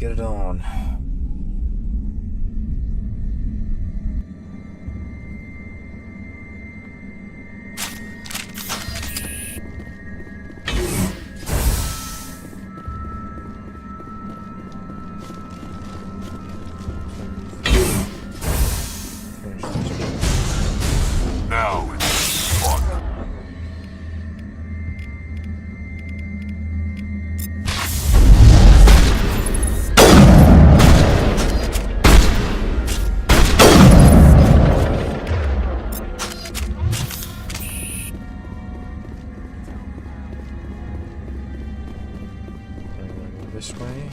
get it on. Now it's fun. This way.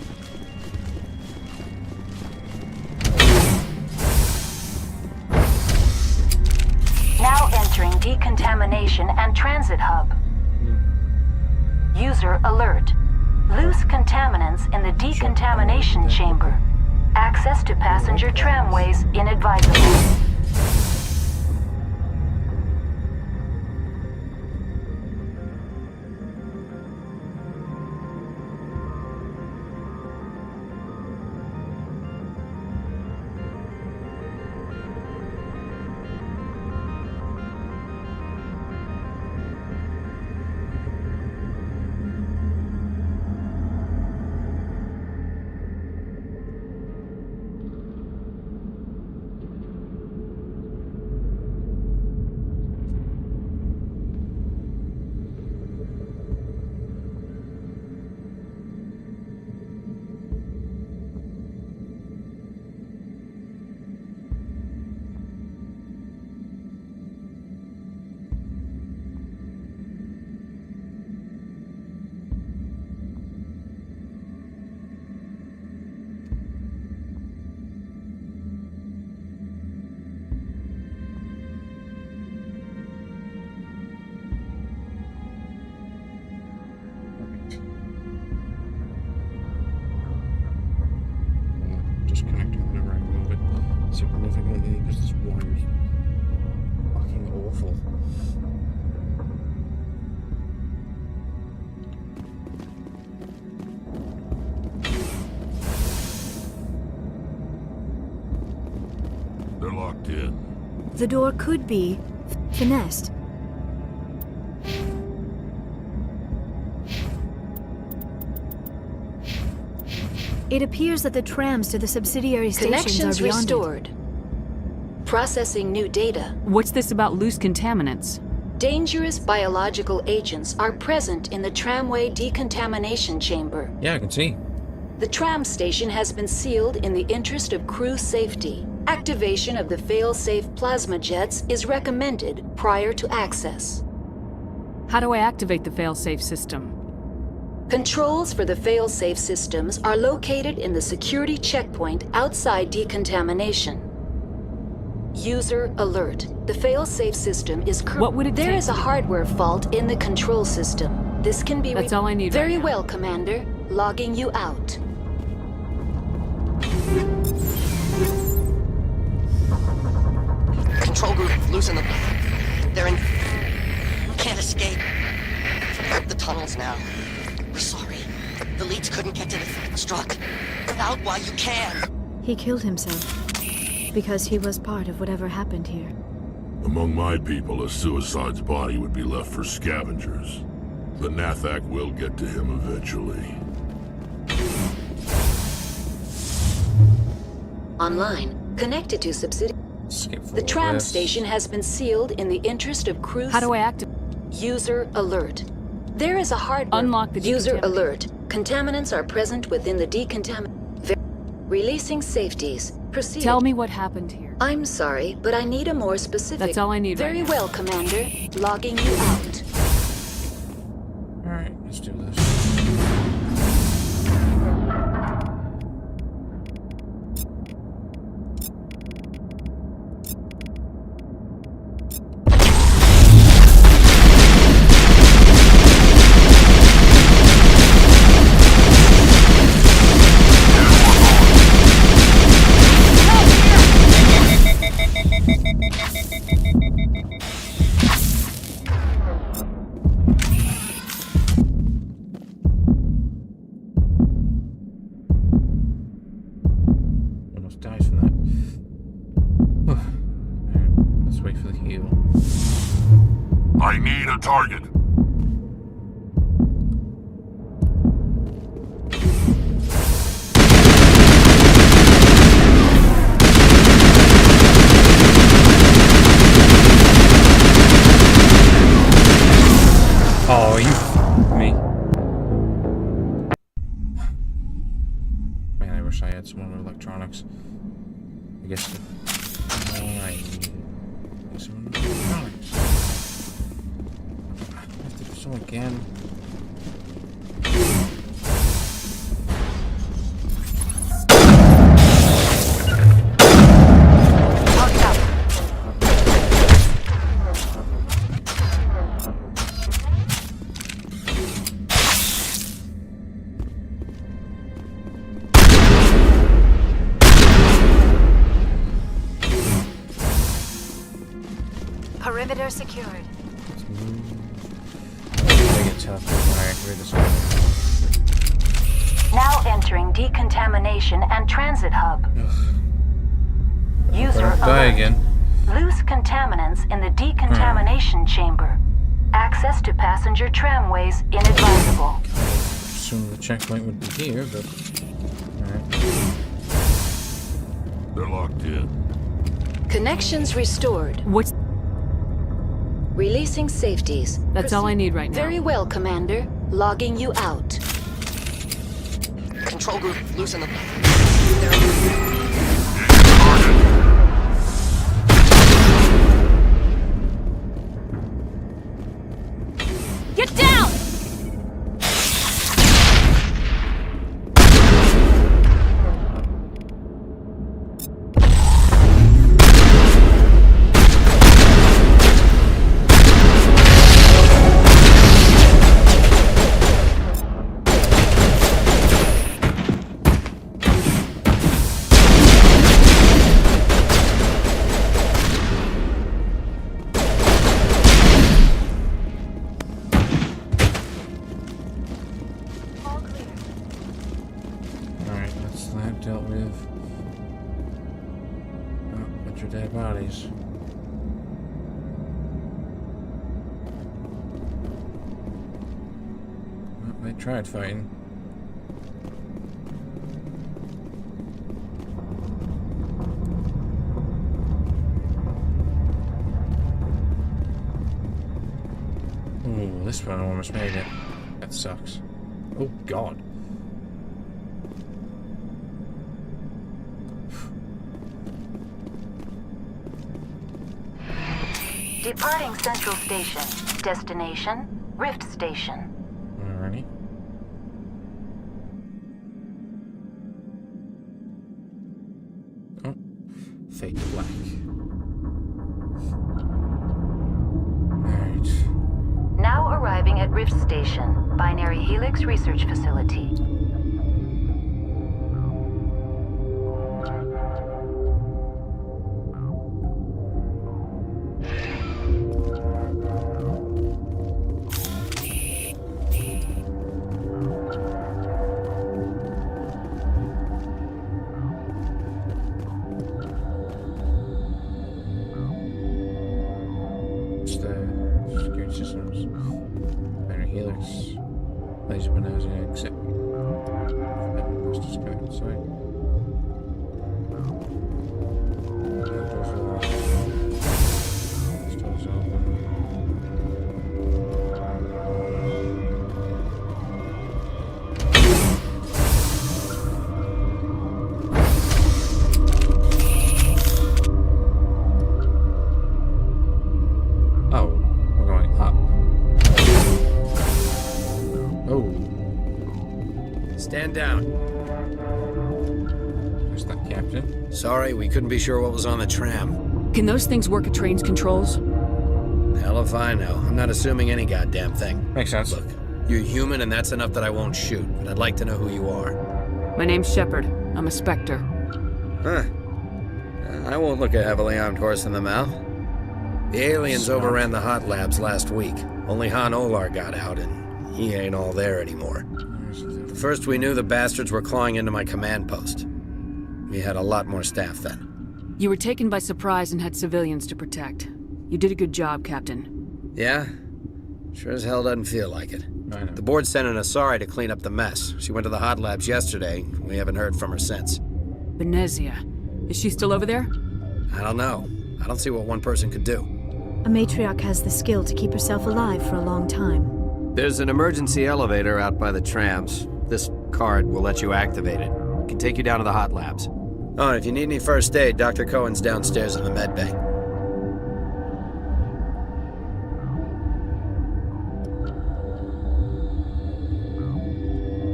Now entering decontamination and transit hub. User alert. Loose contaminants in the decontamination chamber. Access to passenger tramways inadvisable. Just connecting whenever I move it significantly because this wire's fucking awful. They're locked in. The door could be finessed. It appears that the trams to the subsidiary stations Connections are beyond restored. Processing new data. What's this about loose contaminants? Dangerous biological agents are present in the tramway decontamination chamber. Yeah, I can see. The tram station has been sealed in the interest of crew safety. Activation of the fail-safe plasma jets is recommended prior to access. How do I activate the failsafe system? Controls for the fail-safe systems are located in the security checkpoint outside decontamination. User alert. The fail-safe system is What would it There take is a to- hardware fault in the control system. This can be That's all I need Very right now. well, Commander. Logging you out. Control group, loosen them. They're in... Can't escape. Up the tunnels now. We're sorry. The leads couldn't get to the struck. Get out while you can. He killed himself because he was part of whatever happened here. Among my people, a suicide's body would be left for scavengers. But Nathak will get to him eventually. Online. Connected to subsidiary. Skip The forward tram this. station has been sealed in the interest of crew. How do I activate? User alert. There is a hardware. Unlock the User decontamination. alert. Contaminants are present within the Releasing safeties. Proceed. Tell me what happened here. I'm sorry, but I need a more specific. That's all I need Very right now. well, Commander. Logging you out. Alright, let's do this. almost died from that. Alright, let's wait for the heal. I need a target. Oh, you me. Man, I wish I had someone with electronics. I guess I need someone with electronics. I have to do so again. Perimeter secured. I get teleported when I activate this one. Now entering decontamination and transit hub. User Don't die alert. again. Loose contaminants in the decontamination chamber. Access to passenger tramways inadvisable. Assume the checkpoint would be here, but alright. They're locked in. Connections restored. What's... Releasing safeties. That's all I need right now. Very well, Commander. Logging you out. Control group, loosen them. Get down! Alright, that's that dealt with. Oh, bunch of dead bodies. Well, they tried fighting. Ooh, this one almost made it. That sucks. Oh god. Departing Central Station. Destination, Rift Station. Alrighty. Oh, fake black. Alright. Now arriving at Rift Station, Binary Helix Research Facility. It's the security systems. Binary Helix. Laser bonanza, except. Let's just go inside. Doors open. Oh, we're going up. Oh, Stand down. there's that captain. Sorry, we couldn't be sure what was on the tram. Can those things work at trains controls? Hell if I know. I'm not assuming any goddamn thing. Makes sense. Look, you're human and that's enough that I won't shoot, but I'd like to know who you are. My name's Shepard. I'm a Spectre. Huh. I won't look a heavily armed horse in the mouth. The aliens overran the hot labs last week. Only Han Olar got out, and he ain't all there anymore. First we knew the bastards were clawing into my command post. We had a lot more staff then. You were taken by surprise and had civilians to protect. You did a good job, Captain. Yeah? Sure as hell doesn't feel like it. I know. The board sent an Asari to clean up the mess. She went to the hot labs yesterday. We haven't heard from her since. Benezia. Is she still over there? I don't know. I don't see what one person could do. A matriarch has the skill to keep herself alive for a long time. There's an emergency elevator out by the trams. This card will let you activate it. It can take you down to the hot labs. Oh, and if you need any first aid, Dr. Cohen's downstairs in the med bay.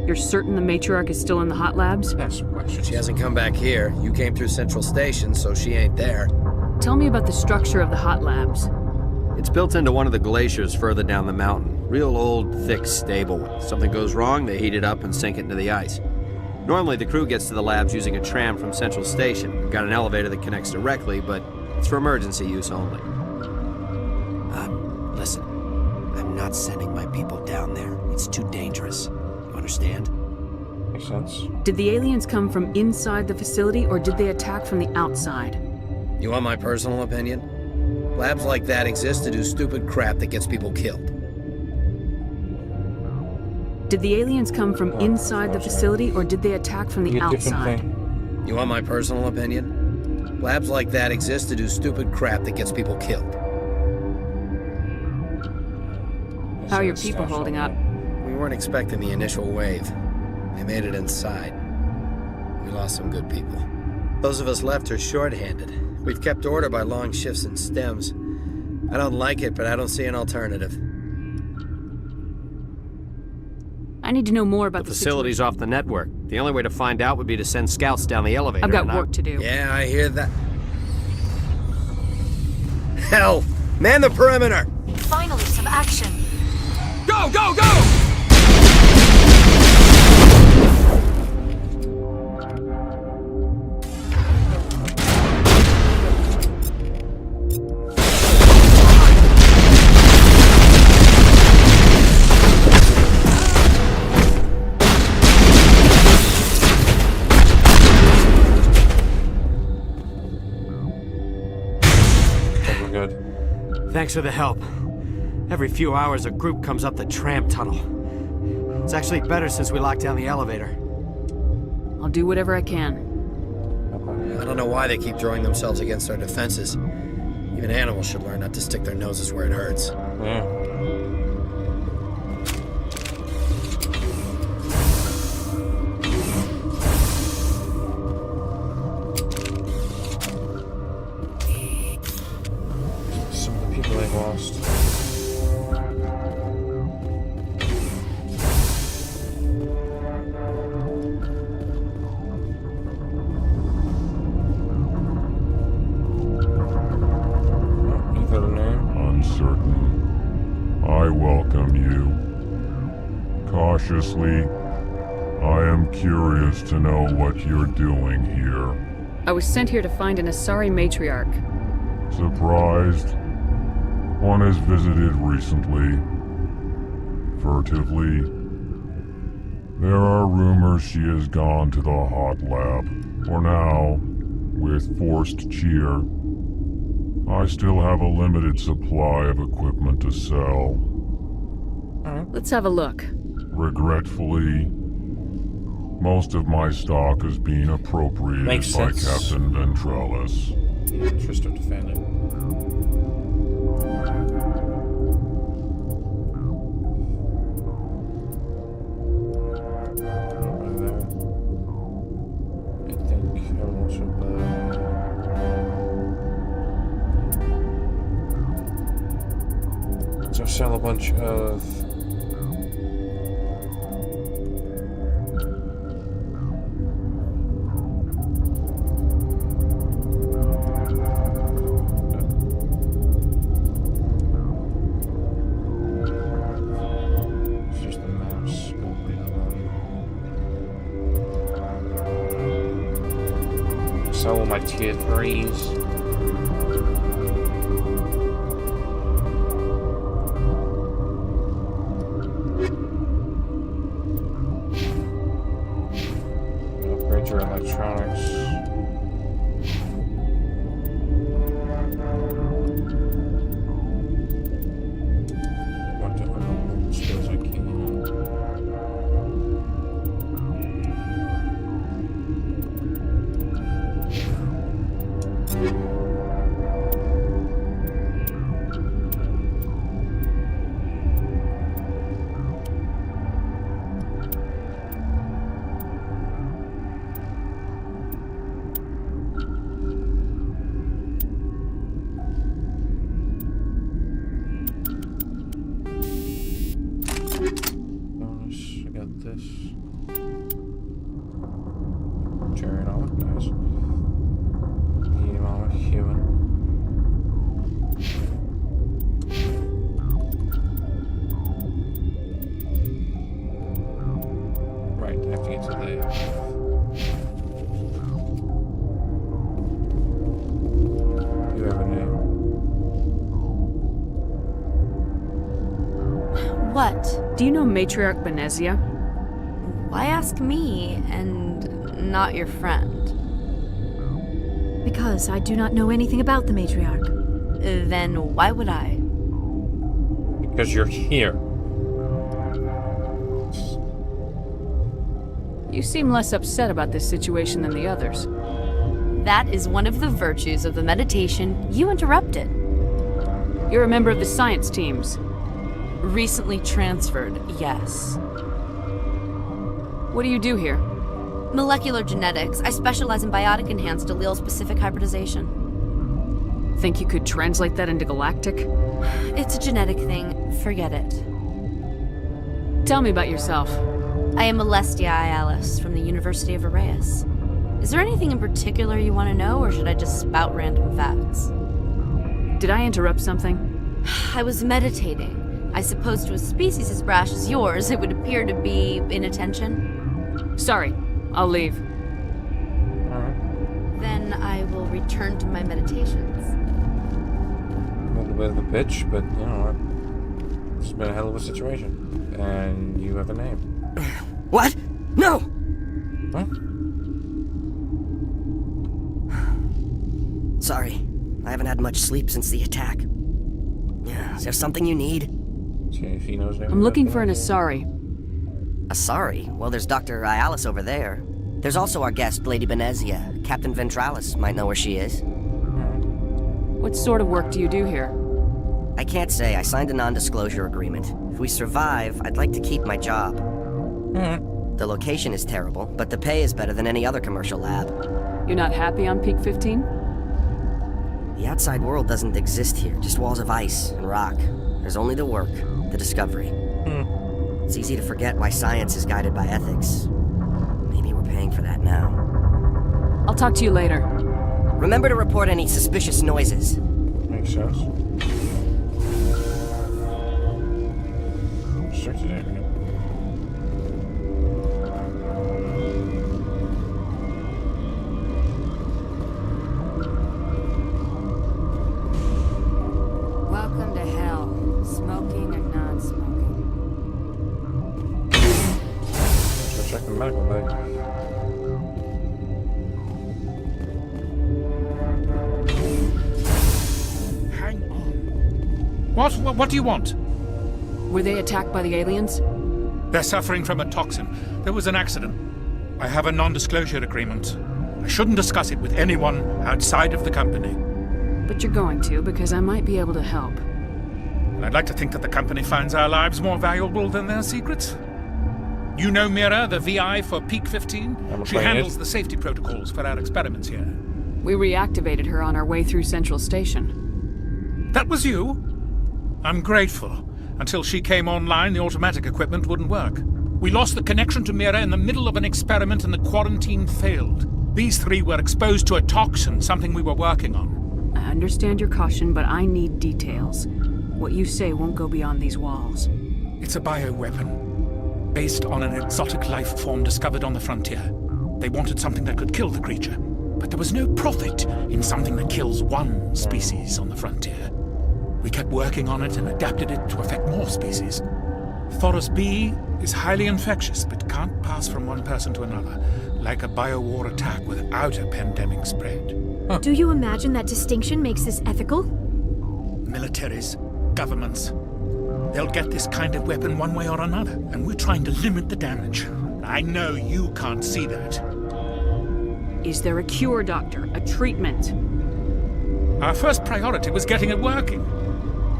You're certain the matriarch is still in the hot labs? That's some questions. She hasn't come back here. You came through Central Station, so she ain't there. Tell me about the structure of the hot labs. It's built into one of the glaciers further down the mountain. Real old, thick, stable. If something goes wrong, they heat it up and sink it into the ice. Normally, the crew gets to the labs using a tram from Central Station. We've got an elevator that connects directly, but it's for emergency use only. Listen. I'm not sending my people down there. It's too dangerous. You understand? Makes sense. Did the aliens come from inside the facility, or did they attack from the outside? You want my personal opinion? Labs like that exist to do stupid crap that gets people killed. Did the aliens come from inside the facility, or did they attack from the You get different outside? thing. You want my personal opinion? Labs like that exist to do stupid crap that gets people killed. How are your people holding up? We weren't expecting the initial wave. They made it inside. We lost some good people. Those of us left are short-handed. We've kept order by long shifts and stems. I don't like it, but I don't see an alternative. I need to know more about The facility's off the network. The only way to find out would be to send scouts down the elevator. I've got and work to do. Yeah, I hear that. Hell! Man the perimeter! Finally, some action. Go, go, go! Good. Thanks for the help. Every few hours, a group comes up the tram tunnel. It's actually better since we locked down the elevator. I'll do whatever I can. I don't know why they keep throwing themselves against our defenses. Even animals should learn not to stick their noses where it hurts. Yeah. Some of the people they've lost. Uncertain. I welcome you. Cautiously, I am curious to know what you're doing here. I was sent here to find an Asari matriarch. Surprised? One has visited recently. Furtively. There are rumors she has gone to the hot lab. For now, with forced cheer, I still have a limited supply of equipment to sell. Let's have a look. Regretfully, most of my stock is being appropriated Makes by sense. Captain Ventrellis. The interest of defending. I think everyone should buy. So sell a bunch of it's just the mouse. Sell all my tier 3s. Upgrade your electronics. electronics. Want to unlock the skills I can. Bonus, I got this. Cherry all look nice. Medium armor, human. Right, I have to get to the. You have a name. What? Do you know Matriarch Benezia? Why ask me and not your friend? Because I do not know anything about the matriarch. Then why would I? Because you're here. You seem less upset about this situation than the others. That is one of the virtues of the meditation you interrupted. You're a member of the science teams. Recently transferred, yes. What do you do here? Molecular genetics. I specialize in biotic-enhanced allele-specific hybridization. Think you could translate that into galactic? It's a genetic thing. Forget it. Tell me about yourself. I am Celestia Ialis from the University of Arraeus. Is there anything in particular you want to know, or should I just spout random facts? Did I interrupt something? I was meditating. I suppose to a species as brash as yours, it would appear to be inattention. Sorry, I'll leave. Alright. Then I will return to my meditations. A little bit of a bitch, but you know what? It's been a hell of a situation. And you have a name. What? No! What? Sorry. I haven't had much sleep since the attack. Is there something you need? See if he knows. I'm looking for an Asari. Sorry. Well, there's Dr. Ialis over there. There's also our guest, Lady Benezia. Captain Ventralis might know where she is. What sort of work do you do here? I can't say. I signed a non-disclosure agreement. If we survive, I'd like to keep my job. The location is terrible, but the pay is better than any other commercial lab. You're not happy on Peak 15? The outside world doesn't exist here, just walls of ice and rock. There's only the work, the discovery. It's easy to forget why science is guided by ethics. Maybe we're paying for that now. I'll talk to you later. Remember to report any suspicious noises. Makes sense. Restricted area. Welcome to hell. Smoking and non-smoking. Let's go check the medical bay. Hang on. What do you want? Were they attacked by the aliens? They're suffering from a toxin. There was an accident. I have a non-disclosure agreement. I shouldn't discuss it with anyone outside of the company. But you're going to, because I might be able to help. And I'd like to think that the company finds our lives more valuable than their secrets. You know Mira, the VI for Peak 15? I'm She afraid handles it. the safety protocols for our experiments here. We reactivated her on our way through Central Station. That was you? I'm grateful. Until she came online, the automatic equipment wouldn't work. We lost the connection to Mira in the middle of an experiment and the quarantine failed. These three were exposed to a toxin, something we were working on. I understand your caution, but I need details. What you say won't go beyond these walls. It's a bioweapon, based on an exotic life form discovered on the frontier. They wanted something that could kill the creature, but there was no profit in something that kills one species on the frontier. We kept working on it and adapted it to affect more species. Thoros B is highly infectious, but can't pass from one person to another. like a biowar attack without a pandemic spread. Do you imagine that distinction makes this ethical? Militaries, governments, they'll get this kind of weapon one way or another, and we're trying to limit the damage. I know you can't see that. Is there a cure, Doctor? A treatment? Our first priority was getting it working.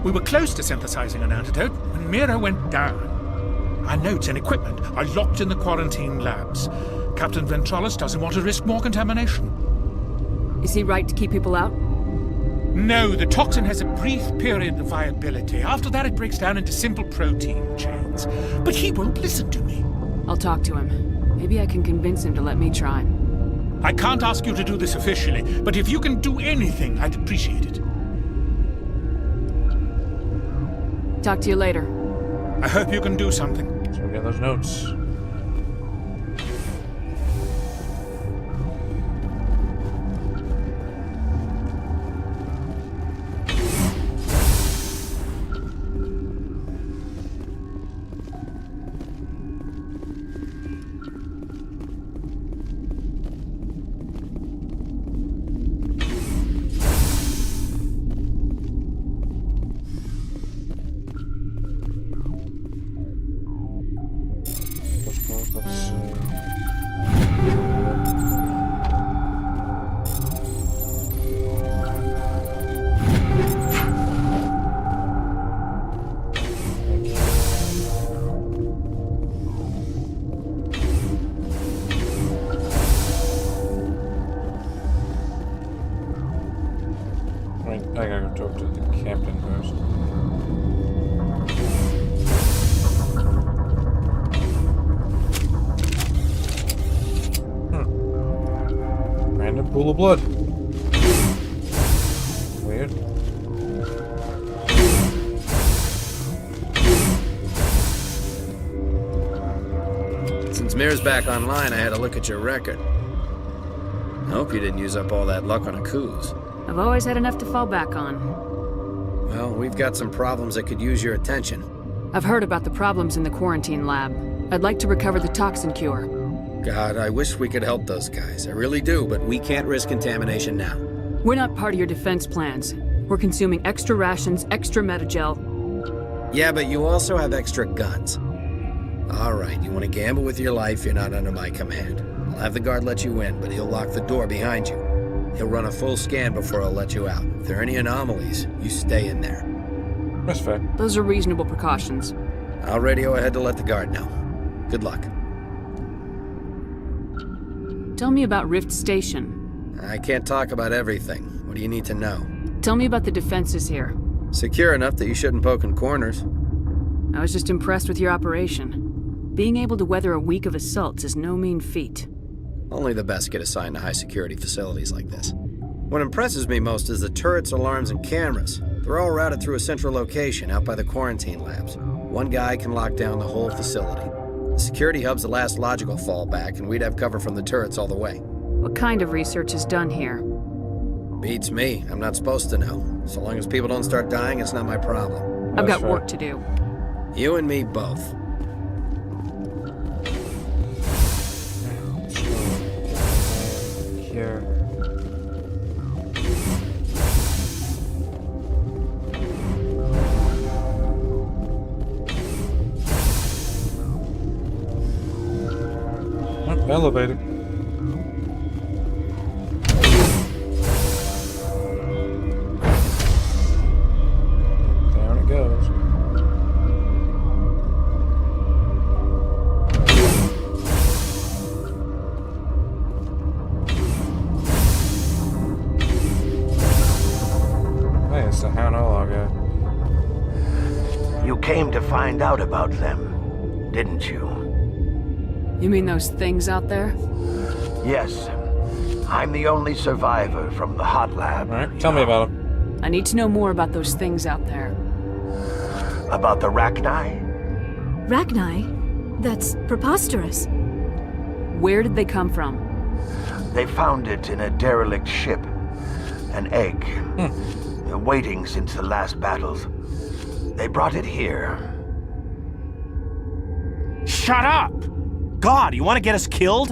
We were close to synthesizing an antidote when Mira went down. Our notes and equipment are locked in the quarantine labs. Captain Ventrollis doesn't want to risk more contamination. Is he right to keep people out? No, the toxin has a brief period of viability. After that, it breaks down into simple protein chains. But he won't listen to me. I'll talk to him. Maybe I can convince him to let me try. I can't ask you to do this officially, but if you can do anything, I'd appreciate it. Talk to you later. I hope you can do something. So we get those notes. I gotta go talk to the captain first. Random pool of blood. Weird. Since Mira's back online, I had a look at your record. I hope you didn't use up all that luck on a cruise. I've always had enough to fall back on. Well, we've got some problems that could use your attention. I've heard about the problems in the quarantine lab. I'd like to recover the toxin cure. God, I wish we could help those guys. I really do, but we can't risk contamination now. We're not part of your defense plans. We're consuming extra rations, extra metagel. Yeah, but you also have extra guns. All right, you want to gamble with your life, you're not under my command. I'll have the guard let you in, but he'll lock the door behind you. He'll run a full scan before he'll let you out. If there are any anomalies, you stay in there. That's fair. Those are reasonable precautions. I'll radio ahead to let the guard know. Good luck. Tell me about Rift Station. I can't talk about everything. What do you need to know? Tell me about the defenses here. Secure enough that you shouldn't poke in corners. I was just impressed with your operation. Being able to weather a week of assaults is no mean feat. Only the best get assigned to high-security facilities like this. What impresses me most is the turrets, alarms, and cameras. They're all routed through a central location out by the quarantine labs. One guy can lock down the whole facility. The security hub's the last logical fallback, and we'd have cover from the turrets all the way. What kind of research is done here? Beats me. I'm not supposed to know. So long as people don't start dying, it's not my problem. I've got work to do. You and me both. Here. Oh, elevator. Down it goes. Hey, it's the Hound Outlaw guy. You came to find out about them, didn't you? You mean those things out there? Yes. I'm the only survivor from the hot lab. All right, tell me about them. I need to know more about those things out there. About the Rachni? Rachni? That's preposterous. Where did they come from? They found it in a derelict ship. An egg. Waiting since the last battles. They brought it here. Shut up! God, you want to get us killed?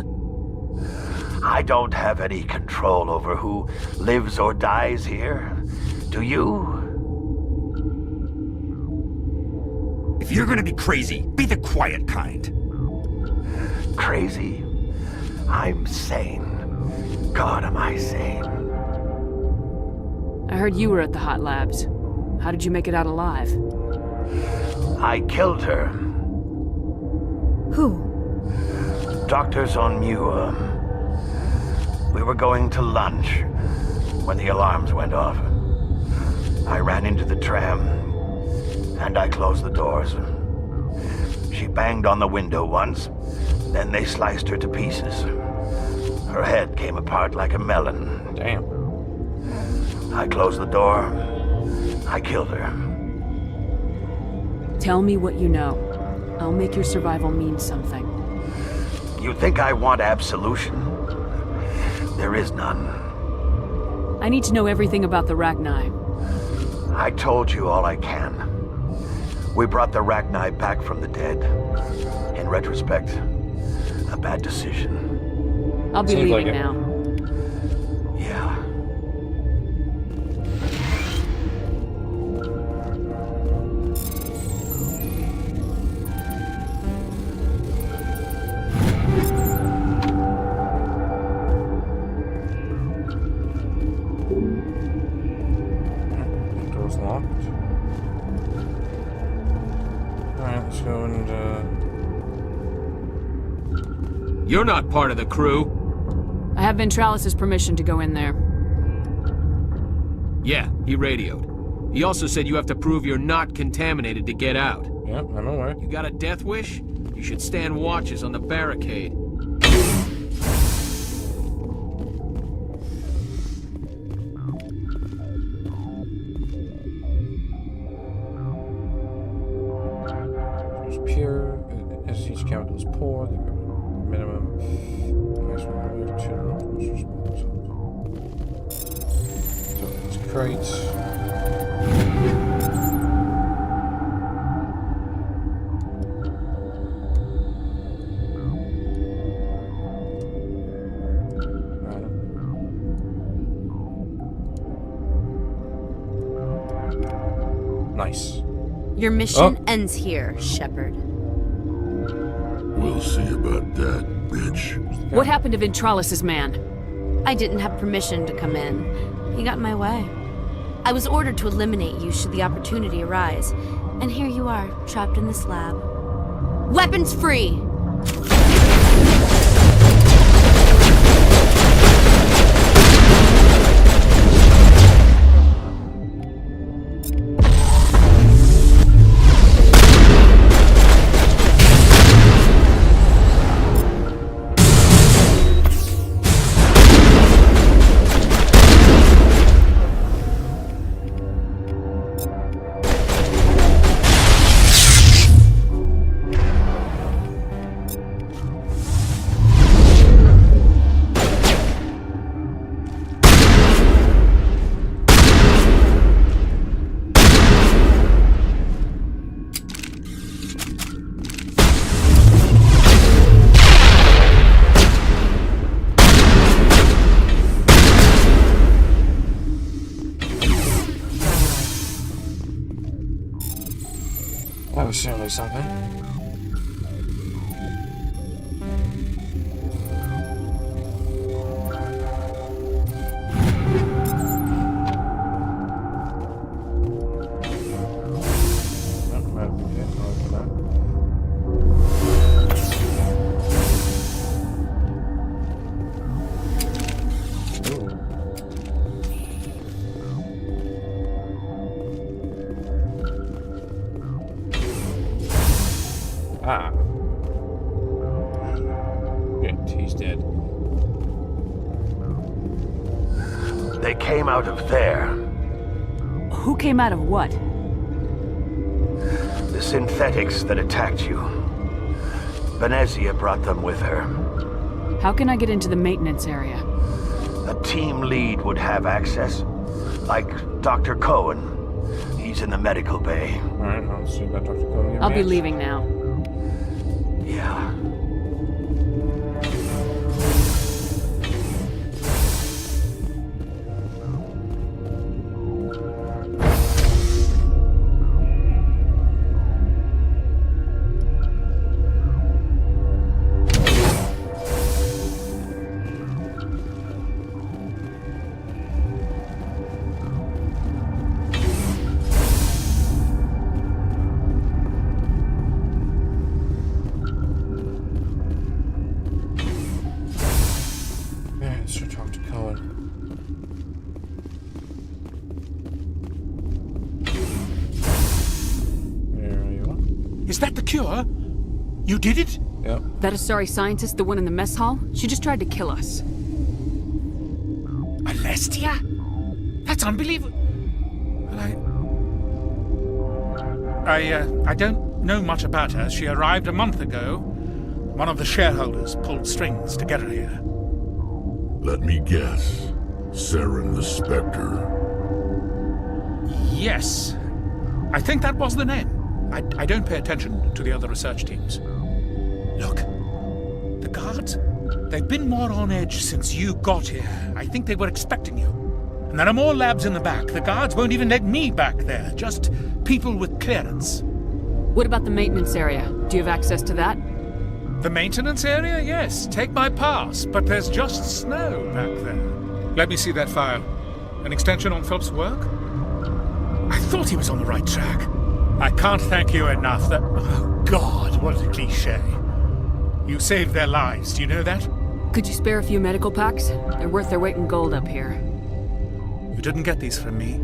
I don't have any control over who lives or dies here. Do you? If you're gonna be crazy, be the quiet kind. Crazy? I'm sane. God, am I sane? I heard you were at the hot labs. How did you make it out alive? I killed her. Who? Doctors on Muir. We were going to lunch when the alarms went off. I ran into the tram, and I closed the doors. She banged on the window once, then they sliced her to pieces. Her head came apart like a melon. Damn. I closed the door. I killed her. Tell me what you know. I'll make your survival mean something. You think I want absolution? There is none. I need to know everything about the Rachni. I told you all I can. We brought the Rachni back from the dead. In retrospect, a bad decision. I'll be Seems like leaving it. now. Yeah. Door's locked. Alright, let's go and, You're not part of the crew. I have Ventralis' permission to go in there. Yeah, he radioed. He also said you have to prove you're not contaminated to get out. Yep, I'm aware. You got a death wish? You should stand watches on the barricade. It's pure, as each chemical is poor, the minimum maximum alert to most response. So it's crates. Nice. Your mission ends here, Shepard. We'll see about that, bitch. What happened to Ventralis' man? I didn't have permission to come in. He got in my way. I was ordered to eliminate you should the opportunity arise. And here you are, trapped in this lab. Weapons free! That was certainly something. Ah. Good, he's dead. They came out of there. Who came out of what? The synthetics that attacked you. Venezia brought them with her. How can I get into the maintenance area? A team lead would have access. Like Dr. Cohen. He's in the medical bay. Alright, I'll see about Dr. Cohen. I'll be leaving now. Yeah. that the cure? You did it? Yep. That Asari scientist, the one in the mess hall? She just tried to kill us. Alestia? That's unbelievable. Well, I don't know much about her. She arrived a month ago. One of the shareholders pulled strings to get her here. Let me guess. Saren the Spectre. Yes. I think that was the name. I don't pay attention to the other research teams. Look, the guards, they've been more on edge since you got here. I think they were expecting you. And there are more labs in the back. The guards won't even let me back there. Just people with clearance. What about the maintenance area? Do you have access to that? The maintenance area? Yes. Take my pass. But there's just snow back there. Let me see that file. An extension on Philip's work? I thought he was on the right track. I can't thank you enough. That... Oh, God, what a cliché. You saved their lives. Do you know that? Could you spare a few medical packs? They're worth their weight in gold up here. You didn't get these from me.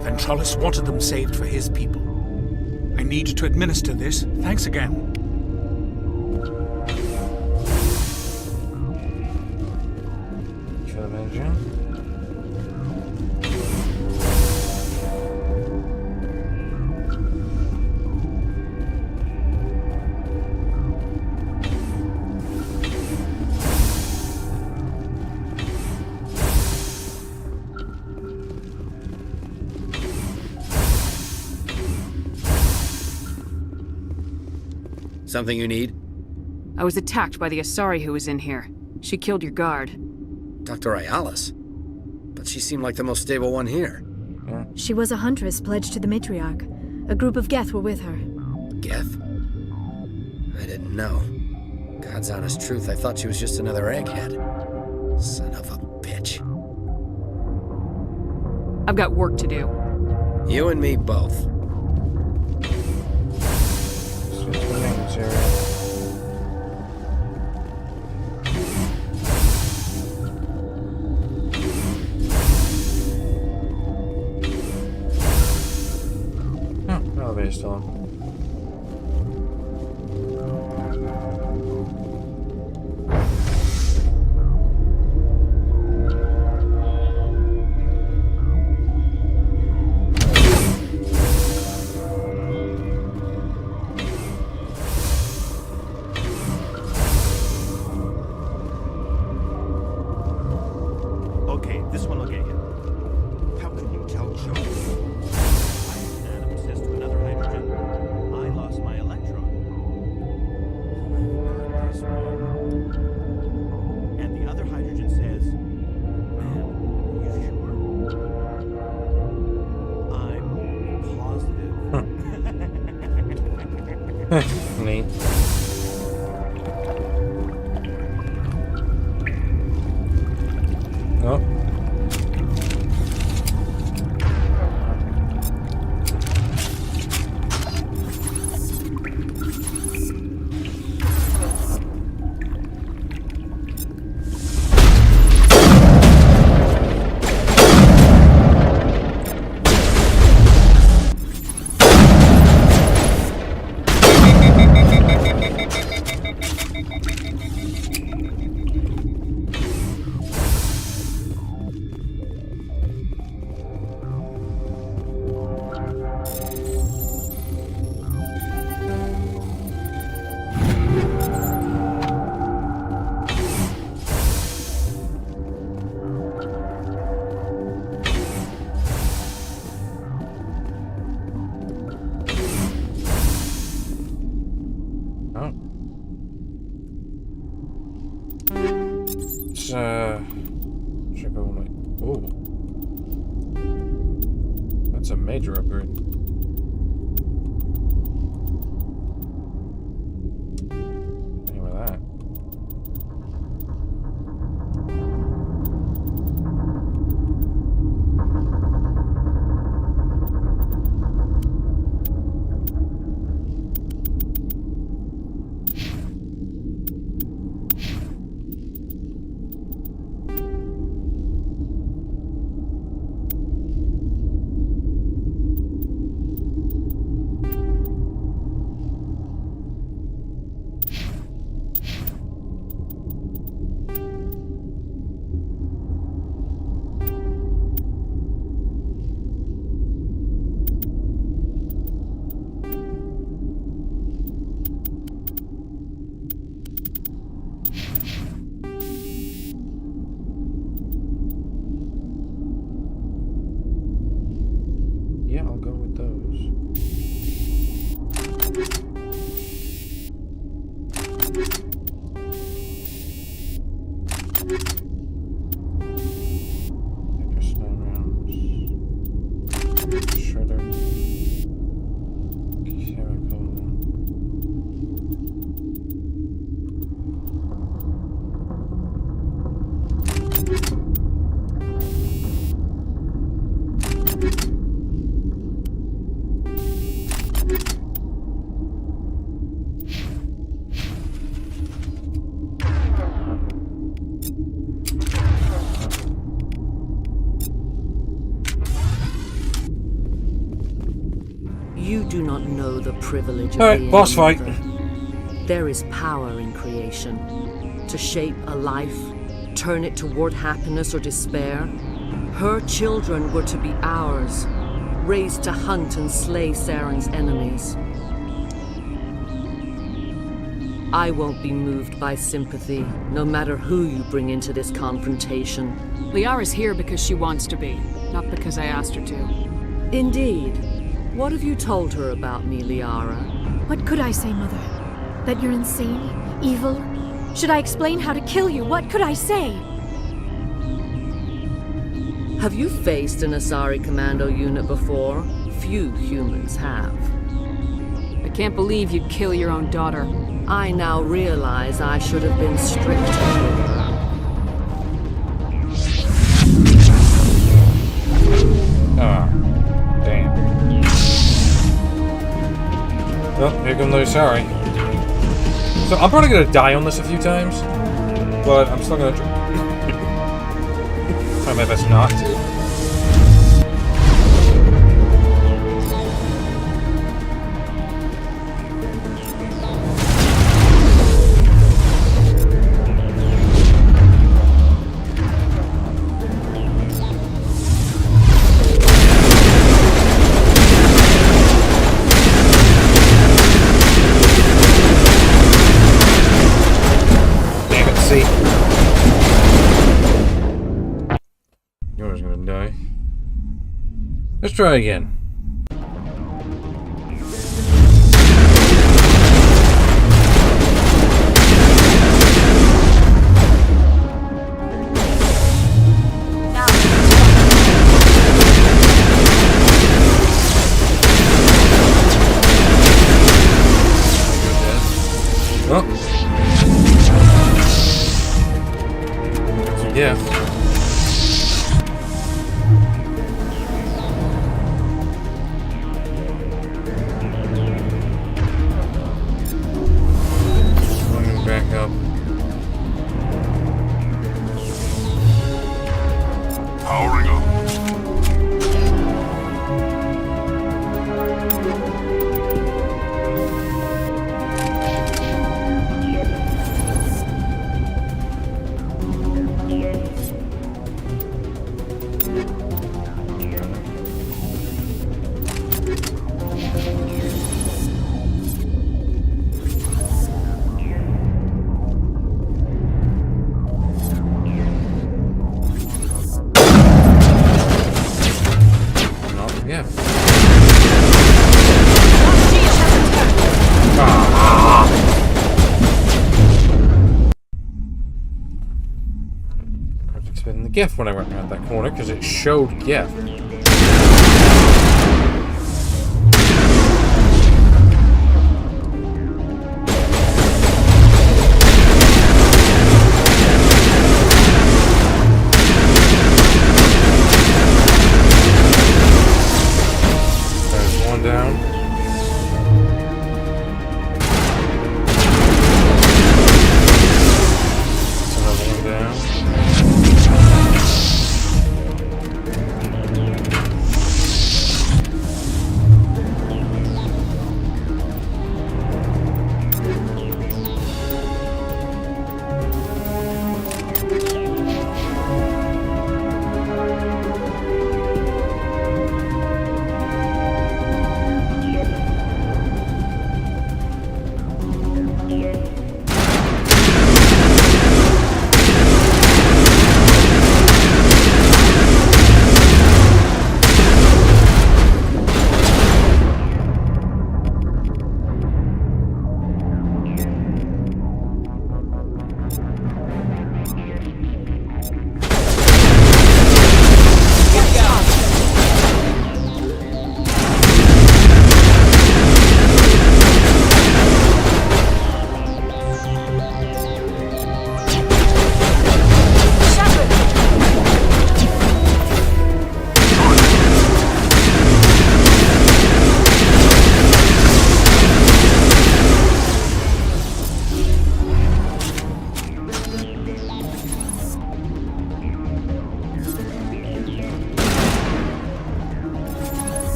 Ventrollis wanted them saved for his people. I need to administer this. Thanks again. Something you need? I was attacked by the Asari who was in here. She killed your guard. Dr. Ayalis? But she seemed like the most stable one here. Yeah. She was a huntress pledged to the matriarch. A group of Geth were with her. Geth? I didn't know. God's honest truth, I thought she was just another egghead. Son of a bitch. I've got work to do. You and me both. Elevator's still on. Okay, this one will get you. How can you tell jokes? I'm an atom says to another hydrogen, I lost my electron. Heard this one. And the other hydrogen says, man, are you sure? I'm positive. Neat. Oh. Should go like, oh, that's a major upgrade. Anyway, that. You do not know the privilege of Alright, being boss a fight. mother. There is power in creation. To shape a life, turn it toward happiness or despair. Her children were to be ours, raised to hunt and slay Saren's enemies. I won't be moved by sympathy, no matter who you bring into this confrontation. Liara's here because she wants to be, not because I asked her to. Indeed. What have you told her about me, Liara? What could I say, Mother? That you're insane? Evil? Should I explain how to kill you? What could I say? Have you faced an Asari commando unit before? Few humans have. I can't believe you'd kill your own daughter. I now realize I should have been stricter with her. Ah, damn. Well, here comes the sorry. So I'm probably gonna die on this a few times, but I'm still gonna try my best not to. Yours gonna die. Let's try again. Well, yeah. Back up. Powering up. Geth when I went around that corner because it showed Geth. There's one down. There's another one down.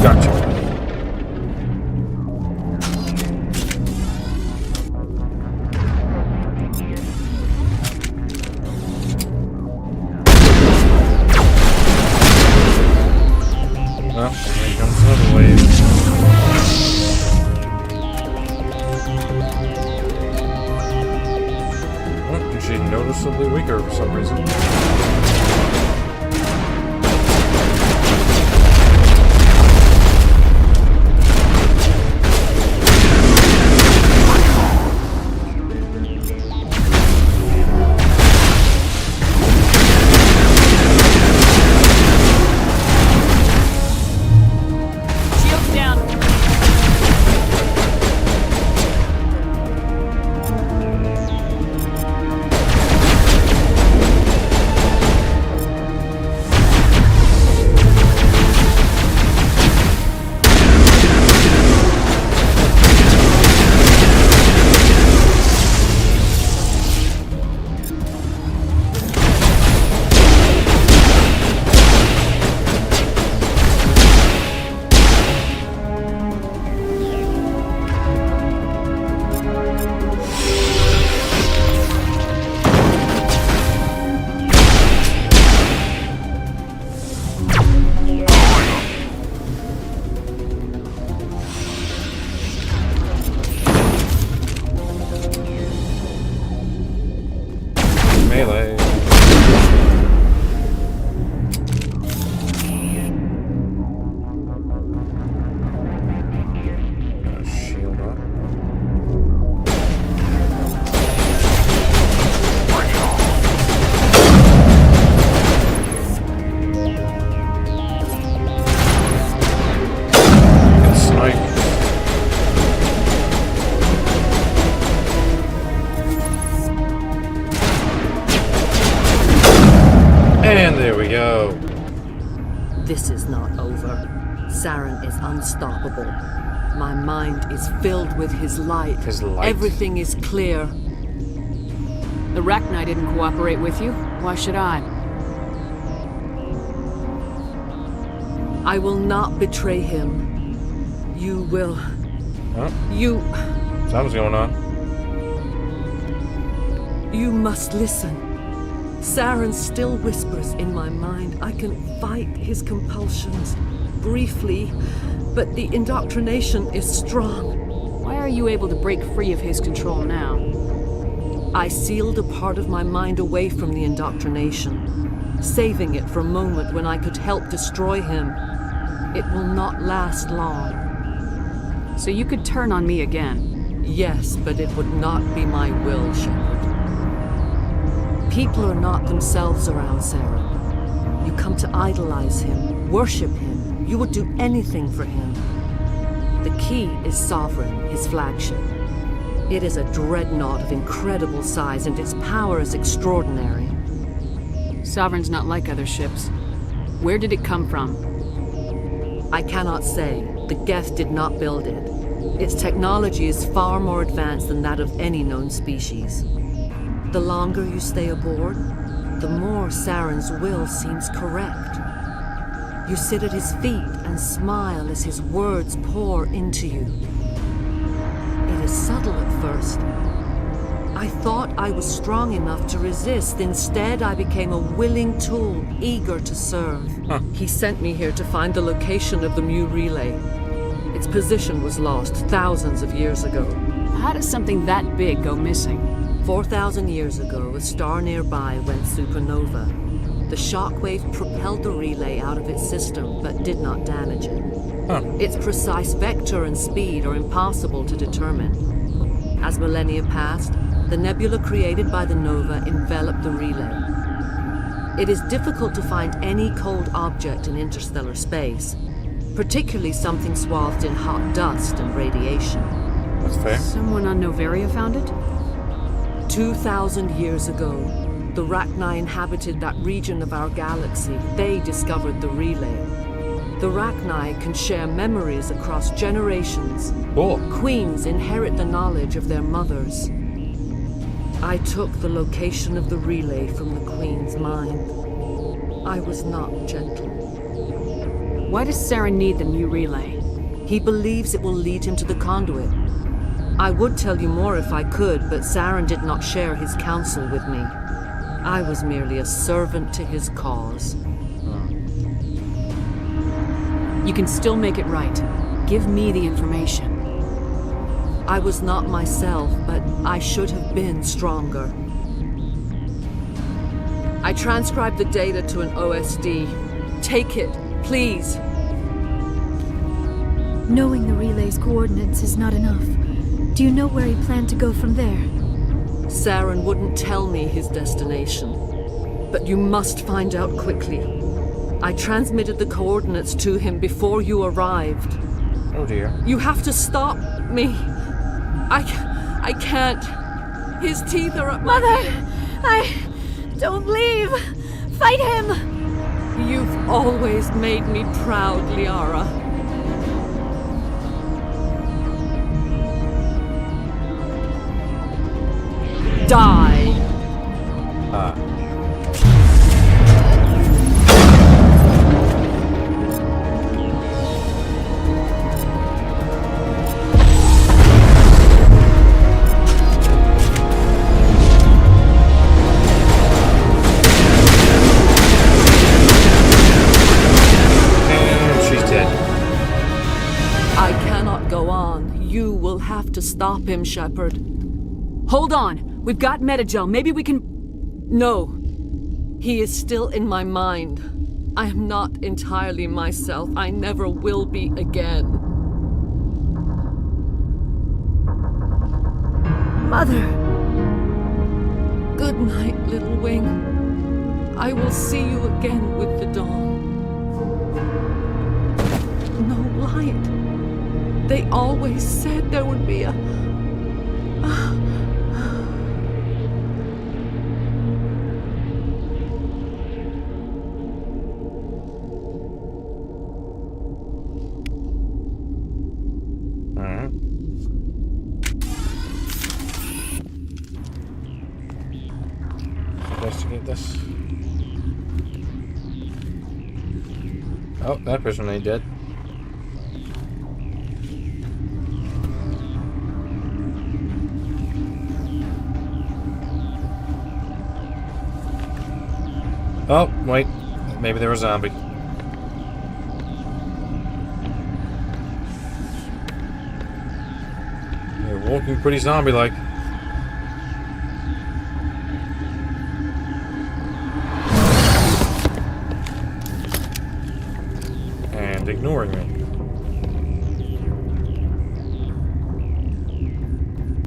Gotcha. Well, here comes another wave. Oh, she's noticeably weaker for some reason. Melee. Shield up. Get sniped. And there we go. This is not over. Saren is unstoppable. My mind is filled with his light. His light. Everything is clear. The Rachni didn't cooperate with you. Why should I? I will not betray him. You will. Huh? You. Something's going on. You must listen. Saren still whispers in my mind. I can fight his compulsions briefly, but the indoctrination is strong. Why are you able to break free of his control now? I sealed a part of my mind away from the indoctrination, saving it for a moment when I could help destroy him. It will not last long. So you could turn on me again? Yes, but it would not be my will, Shepard. People are not themselves around Saren. You come to idolize him, worship him. You would do anything for him. The key is Sovereign, his flagship. It is a dreadnought of incredible size, and its power is extraordinary. Sovereign's not like other ships. Where did it come from? I cannot say. The Geth did not build it. Its technology is far more advanced than that of any known species. The longer you stay aboard, the more Saren's will seems correct. You sit at his feet and smile as his words pour into you. It is subtle at first. I thought I was strong enough to resist. Instead, I became a willing tool, eager to serve. He sent me here to find the location of the Mu relay. Its position was lost thousands of years ago. How does something that big go missing? 4,000 years ago, a star nearby went supernova. The shockwave propelled the relay out of its system, but did not damage it. Its precise vector and speed are impossible to determine. As millennia passed, the nebula created by the nova enveloped the relay. It is difficult to find any cold object in interstellar space, particularly something swathed in hot dust and radiation. That's fair. Someone on Noveria found it? 2,000 years ago, the Rachni inhabited that region of our galaxy. They discovered the relay. The Rachni can share memories across generations. Cool. Queens inherit the knowledge of their mothers. I took the location of the relay from the Queen's mind. I was not gentle. Why does Saren need the new relay? He believes it will lead him to the conduit. I would tell you more if I could, but Saren did not share his counsel with me. I was merely a servant to his cause. You can still make it right. Give me the information. I was not myself, but I should have been stronger. I transcribed the data to an OSD. Take it, please. Knowing the relay's coordinates is not enough. Do you know where he planned to go from there? Saren wouldn't tell me his destination. But you must find out quickly. I transmitted the coordinates to him before you arrived. Oh dear. You have to stop me. I can't. His teeth are at my... Mother! Don't leave! Fight him! You've always made me proud, Liara. Die! Have to stop him, Shepard. Hold on! We've got Metagel. Maybe we can... No. He is still in my mind. I am not entirely myself. I never will be again. Mother! Good night, little wing. I will see you again with the dawn. No light. They always said there would be a... Investigate this. Oh, that person ain't dead. Oh, wait. Maybe they were a zombie. They're walking pretty zombie-like. And ignoring me.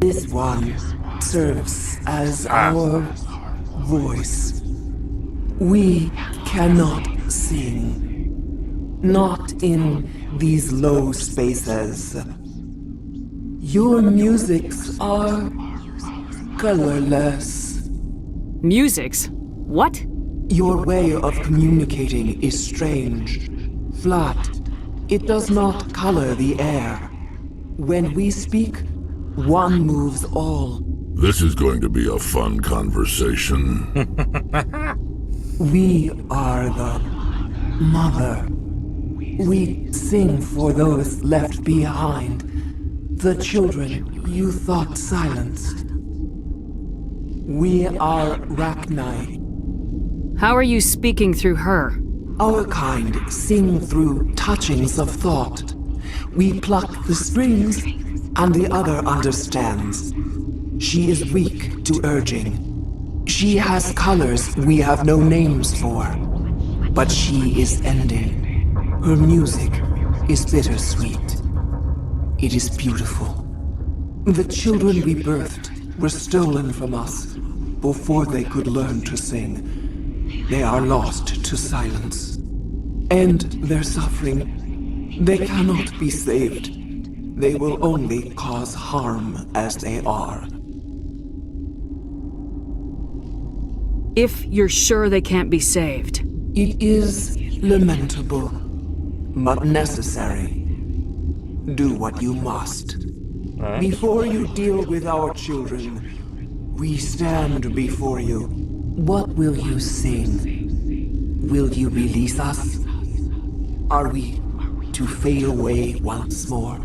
This one serves as our voice. We cannot sing. Not in these low spaces. Your musics are colorless. Musics? What? Your way of communicating is strange. Flat. It does not color the air. When we speak, one moves all. This is going to be a fun conversation. We are the mother. We sing for those left behind. The children you thought silenced. We are Rachni. How are you speaking through her? Our kind sing through touchings of thought. We pluck the strings, and the other understands. She is weak to urging. She has colors we have no names for. But she is ending. Her music is bittersweet. It is beautiful. The children we birthed were stolen from us before they could learn to sing. They are lost to silence. And their suffering, they cannot be saved. They will only cause harm as they are. If you're sure they can't be saved. It is lamentable, but necessary. Do what you must. Before you deal with our children, we stand before you. What will you sing? Will you release us? Are we to fade away once more?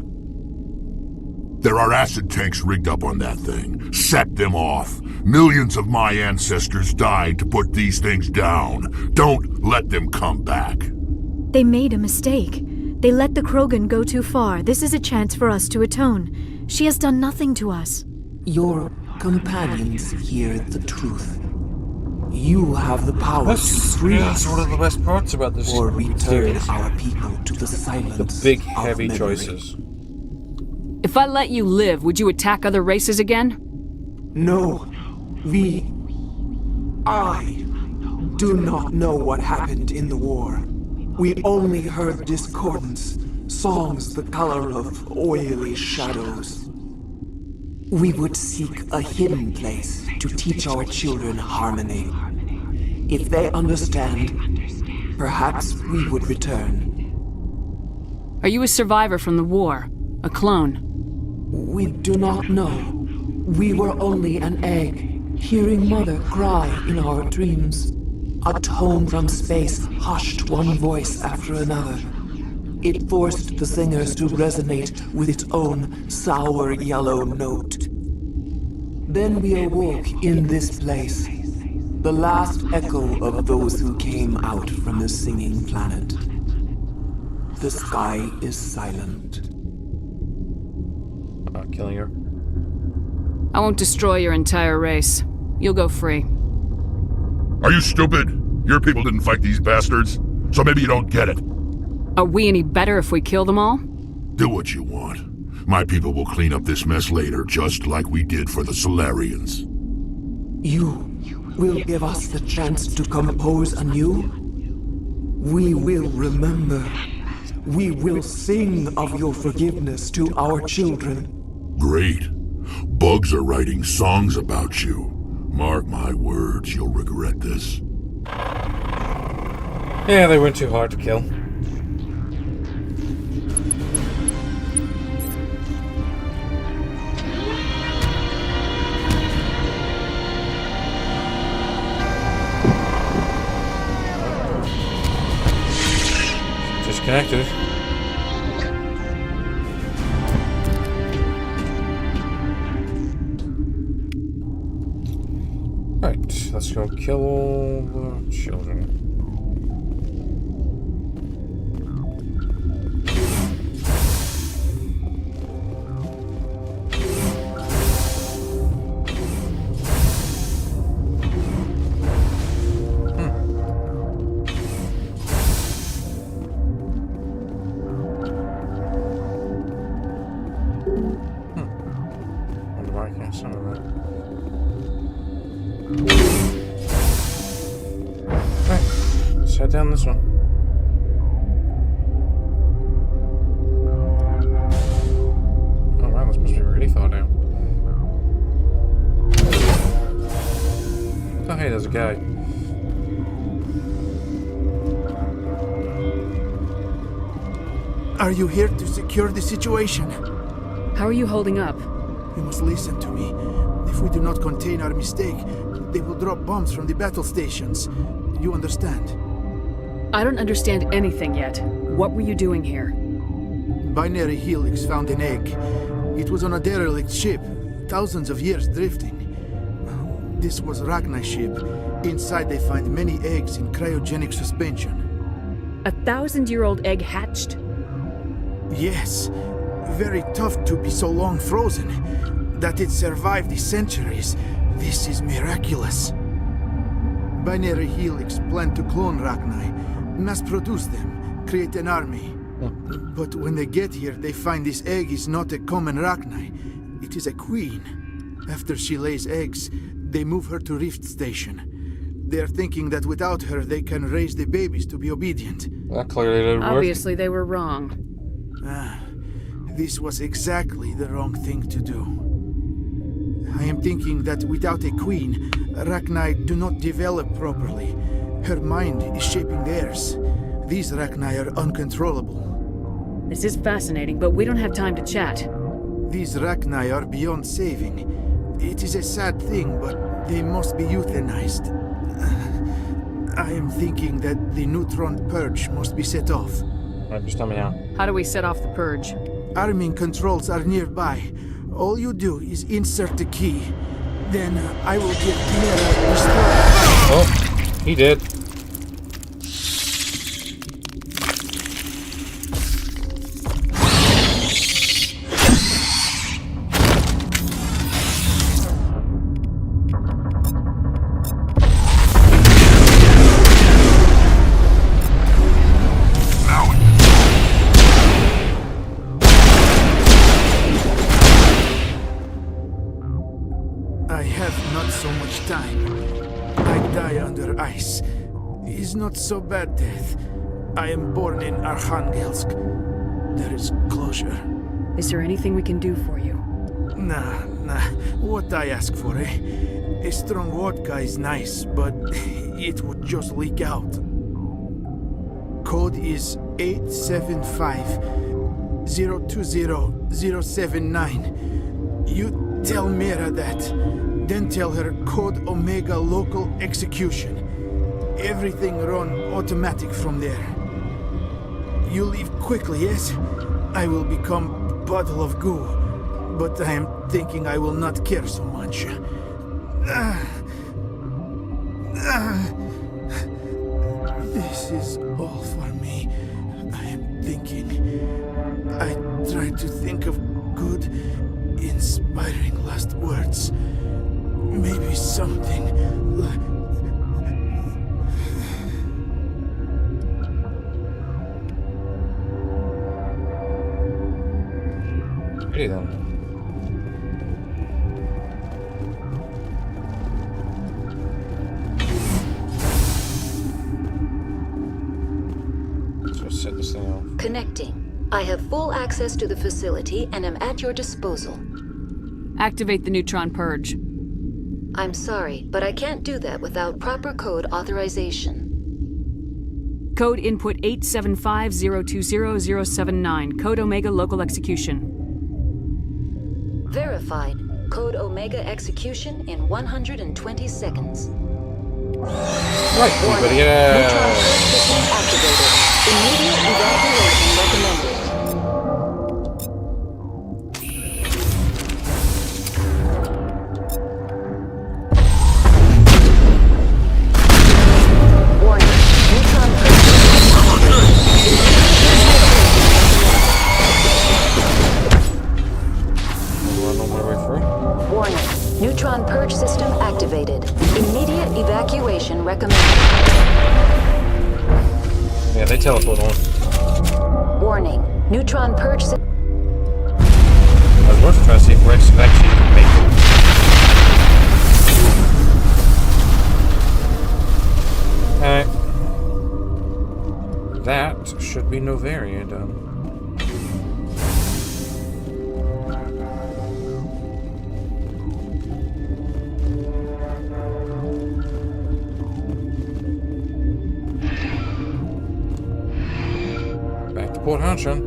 There are acid tanks rigged up on that thing. Set them off. Millions of my ancestors died to put these things down. Don't let them come back. They made a mistake. They let the Krogan go too far. This is a chance for us to atone. She has done nothing to us. Your companions hear the truth. You have the power to free us, one of the best parts about this or return series. our people to the silence. The big, of heavy memory. choices. If I let you live, would you attack other races again? No, I do not know what happened in the war. We only heard discordance, songs the color of oily shadows. We would seek a hidden place to teach our children harmony. If they understand, perhaps we would return. Are you a survivor from the war? A clone? We do not know. We were only an egg, hearing Mother cry in our dreams. A tone from space hushed one voice after another. It forced the singers to resonate with its own sour yellow note. Then we awoke in this place, the last echo of those who came out from the singing planet. The sky is silent. I'm not killing her. I won't destroy your entire race. You'll go free. Are you stupid? Your people didn't fight these bastards, so maybe you don't get it. Are we any better if we kill them all? Do what you want. My people will clean up this mess later, just like we did for the Solarians. You will give us the chance to compose anew? We will remember. We will sing of your forgiveness to our children. Great. Bugs are writing songs about you. Mark my words, you'll regret this. Yeah, they weren't too hard to kill. Disconnected. Right, let's go kill all the children. Wonder why I can't summon that. Right, let's head down this one. Oh wow, this must be really far down. Oh hey, there's a guy. Are you here to secure the situation? How are you holding up? You must listen to me. If we do not contain our mistake, they will drop bombs from the battle stations. You understand? I don't understand anything yet. What were you doing here? Binary Helix found an egg. It was on a derelict ship, thousands of years drifting. This was Rachni's ship. Inside they find many eggs in cryogenic suspension. 1,000-year-old egg hatched? Yes. Very tough to be so long frozen. That it survived the centuries. This is miraculous. Binary Helix planned to clone Rachni, mass-produce them, create an army. But when they get here, they find this egg is not a common Rachni. It is a queen. After she lays eggs, they move her to Rift Station. They are thinking that without her, they can raise the babies to be obedient. That clearly didn't work. Obviously, they were wrong. This was exactly the wrong thing to do. I am thinking that without a queen, Rachni do not develop properly. Her mind is shaping theirs. These Rachni are uncontrollable. This is fascinating, but we don't have time to chat. These Rachni are beyond saving. It is a sad thing, but they must be euthanized. I am thinking that the neutron purge must be set off. Alright, just tell me how. How do we set off the purge? Arming controls are nearby. All you do is insert the key. Then I will get Liara restored. Oh, he did. I have not so much time. I die under ice. It's not so bad death. I am born in Arkhangelsk. There is closure. Is there anything we can do for you? Nah. What I ask for, eh? A strong vodka is nice, but it would just leak out. Code is 875-020-079. You tell Mira that. Then tell her Code Omega local execution. Everything run automatic from there. You leave quickly, yes? I will become puddle of goo. But I am thinking I will not care so much. This is all for me. I am thinking. I try to think of good, inspiring last words. Maybe something like... Hey then. Let's set this thing off. Connecting. I have full access to the facility and am at your disposal. Activate the neutron purge. I'm sorry, but I can't do that without proper code authorization. Code input 875-020-079. Code Omega local execution. Verified. Code Omega execution in 120 seconds. Right, everybody, Neutron purge system activated. Immediate evacuation recommended. Neutron purge system activated. Immediate evacuation recommended. Yeah, they teleport on. Warning. Neutron purge system. I was worth trying to see if Rex actually can make it. Alright. That should be Noveria done. Port Hanshan.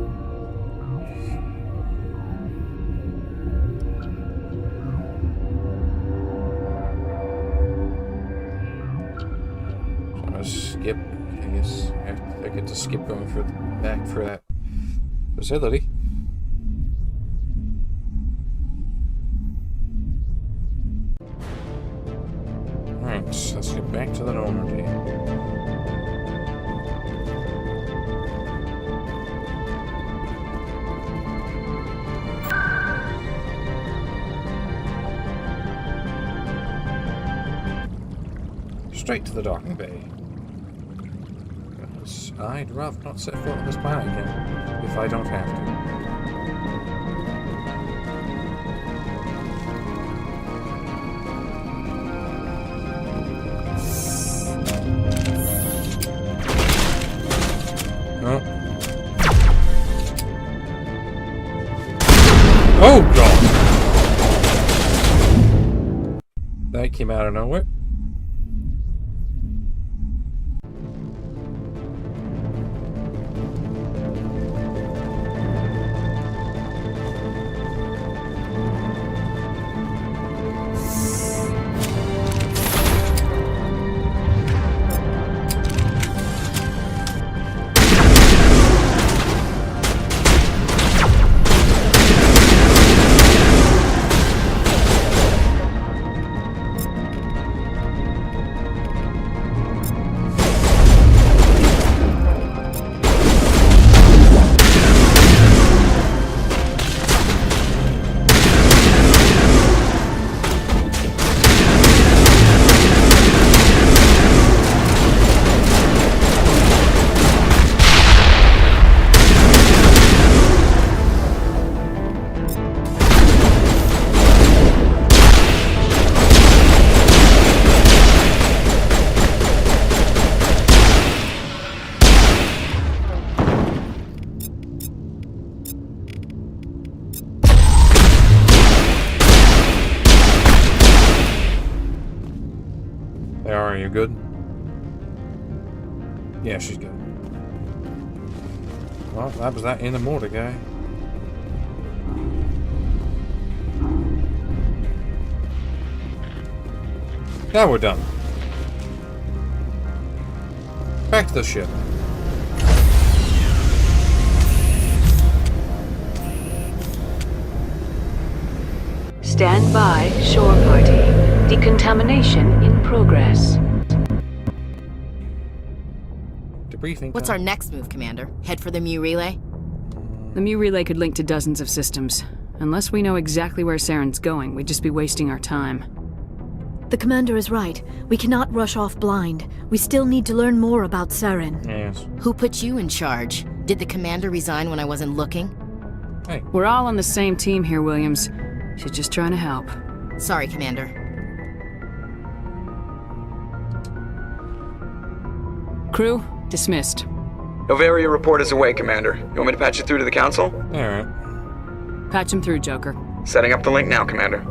So I'm gonna skip. I guess I get to skip going back for that facility. Alright, let's get back to the Normandy. Straight to the docking bay. Because I'd rather not set foot on this planet again, if I don't have to. Oh. Oh god! That came out of nowhere. are you good? Yeah, she's good. Well, that was that in the mortar guy. Now we're done. Back to the ship. Stand by, shore party. Decontamination in progress. Debriefing. What's our next move, Commander? Head for the Mu relay? The Mu relay could link to dozens of systems. Unless we know exactly where Saren's going, we'd just be wasting our time. The commander is right. We cannot rush off blind. We still need to learn more about Saren. Yes. Who put you in charge? Did the commander resign when I wasn't looking? Hey. We're all on the same team here, Williams. She's just trying to help. Sorry, Commander. Crew, dismissed. Noveria report is away, Commander. You want me to patch you through to the Council? Alright. Patch him through, Joker. Setting up the link now, Commander.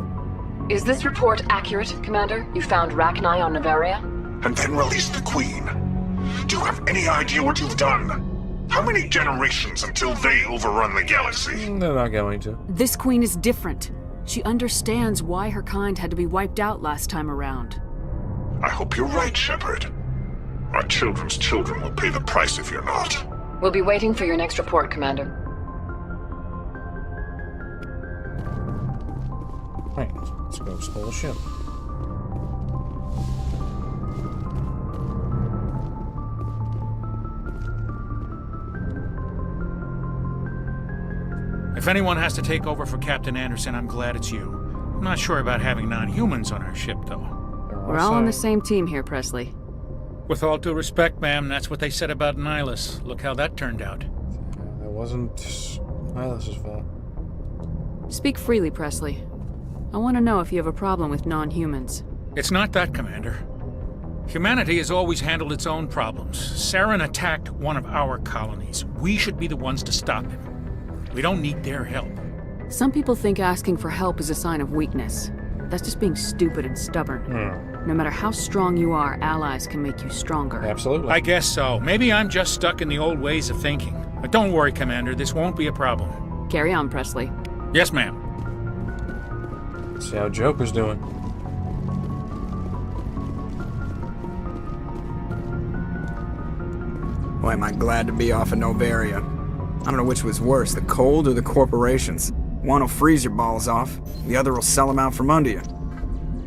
Is this report accurate, Commander? You found Rachni on Noveria? And then released the Queen. Do you have any idea what you've done? How many generations until they overrun the galaxy? They're not going to. This queen is different. She understands why her kind had to be wiped out last time around. I hope you're right, Shepard. Our children's children will pay the price if you're not. We'll be waiting for your next report, Commander. Right, let's go explore the ship. If anyone has to take over for Captain Anderson, I'm glad it's you. I'm not sure about having non-humans on our ship, though. We're all on the same team here, Presley. With all due respect, ma'am, that's what they said about Nihilus. Look how that turned out. That wasn't Nihilus's fault. Speak freely, Presley. I want to know if you have a problem with non-humans. It's not that, Commander. Humanity has always handled its own problems. Saren attacked one of our colonies. We should be the ones to stop him. We don't need their help. Some people think asking for help is a sign of weakness. That's just being stupid and stubborn. No matter how strong you are, allies can make you stronger. Absolutely. I guess so. Maybe I'm just stuck in the old ways of thinking. But don't worry, Commander. This won't be a problem. Carry on, Presley. Yes, ma'am. Let's see how Joker's doing. Boy, am I glad to be off of Noveria. I don't know which was worse, the cold or the corporations. One will freeze your balls off, the other will sell them out from under you.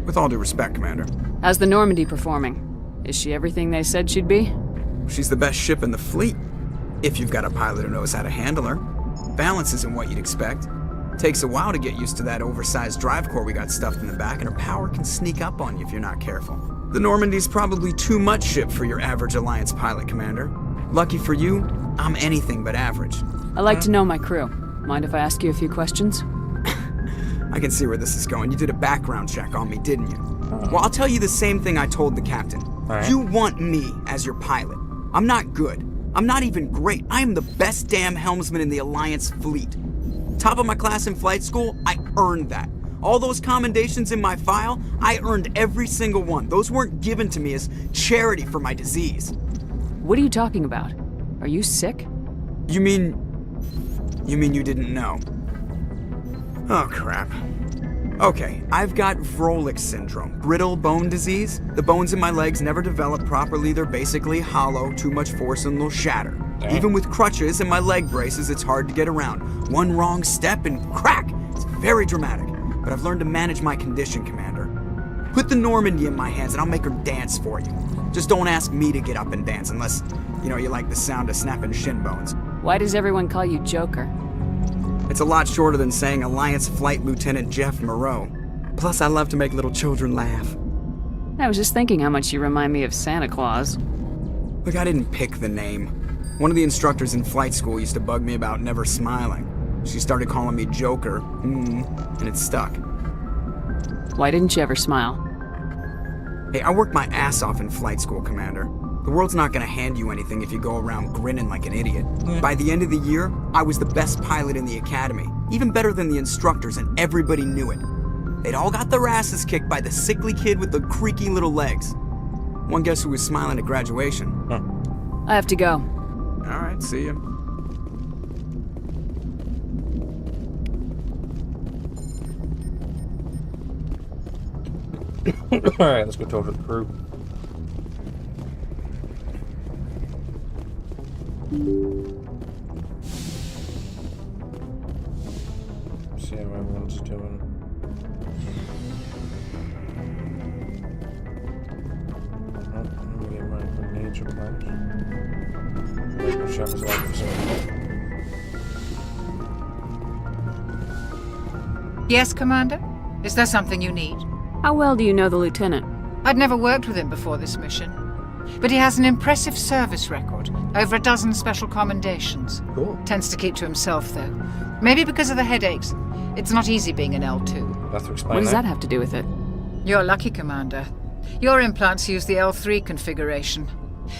With all due respect, Commander. How's the Normandy performing? Is she everything they said she'd be? She's the best ship in the fleet, if you've got a pilot who knows how to handle her. Balance isn't what you'd expect. Takes a while to get used to that oversized drive core we got stuffed in the back, and her power can sneak up on you if you're not careful. The Normandy's probably too much ship for your average Alliance pilot, Commander. Lucky for you, I'm anything but average. I like to know my crew. Mind if I ask you a few questions? I can see where this is going. You did a background check on me, didn't you? Well, I'll tell you the same thing I told the captain. You want me as your pilot. I'm not good. I'm not even great. I am the best damn helmsman in the Alliance fleet. Top of my class in flight school, I earned that. All those commendations in my file, I earned every single one. Those weren't given to me as charity for my disease. What are you talking about? Are you sick? You mean you didn't know? Oh, crap. Okay, I've got Vrolik syndrome, brittle bone disease. The bones in my legs never develop properly. They're basically hollow, too much force and they'll shatter. Damn. Even with crutches and my leg braces, it's hard to get around. One wrong step and crack! It's very dramatic. But I've learned to manage my condition, Commander. Put the Normandy in my hands and I'll make her dance for you. Just don't ask me to get up and dance unless, you like the sound of snapping shin bones. Why does everyone call you Joker? It's a lot shorter than saying Alliance Flight Lieutenant Jeff Moreau. Plus, I love to make little children laugh. I was just thinking how much you remind me of Santa Claus. Look, I didn't pick the name. One of the instructors in flight school used to bug me about never smiling. She started calling me Joker, and it stuck. Why didn't you ever smile? Hey, I worked my ass off in flight school, Commander. The world's not gonna hand you anything if you go around grinning like an idiot. By the end of the year, I was the best pilot in the academy. Even better than the instructors, and everybody knew it. They'd all got their asses kicked by the sickly kid with the creaky little legs. One guess who was smiling at graduation? I have to go. Alright, see ya. Alright, let's go talk to the crew. See how everyone's doing. I'm gonna get my grenades or bombs. Shot his life for something. Yes, Commander? Is there something you need? How well do you know the Lieutenant? I'd never worked with him before this mission. But he has an impressive service record. Over a dozen special commendations. Cool. Tends to keep to himself, though. Maybe because of the headaches. It's not easy being an L2. Have to explain what does that have to do with it? You're lucky, Commander. Your implants use the L3 configuration.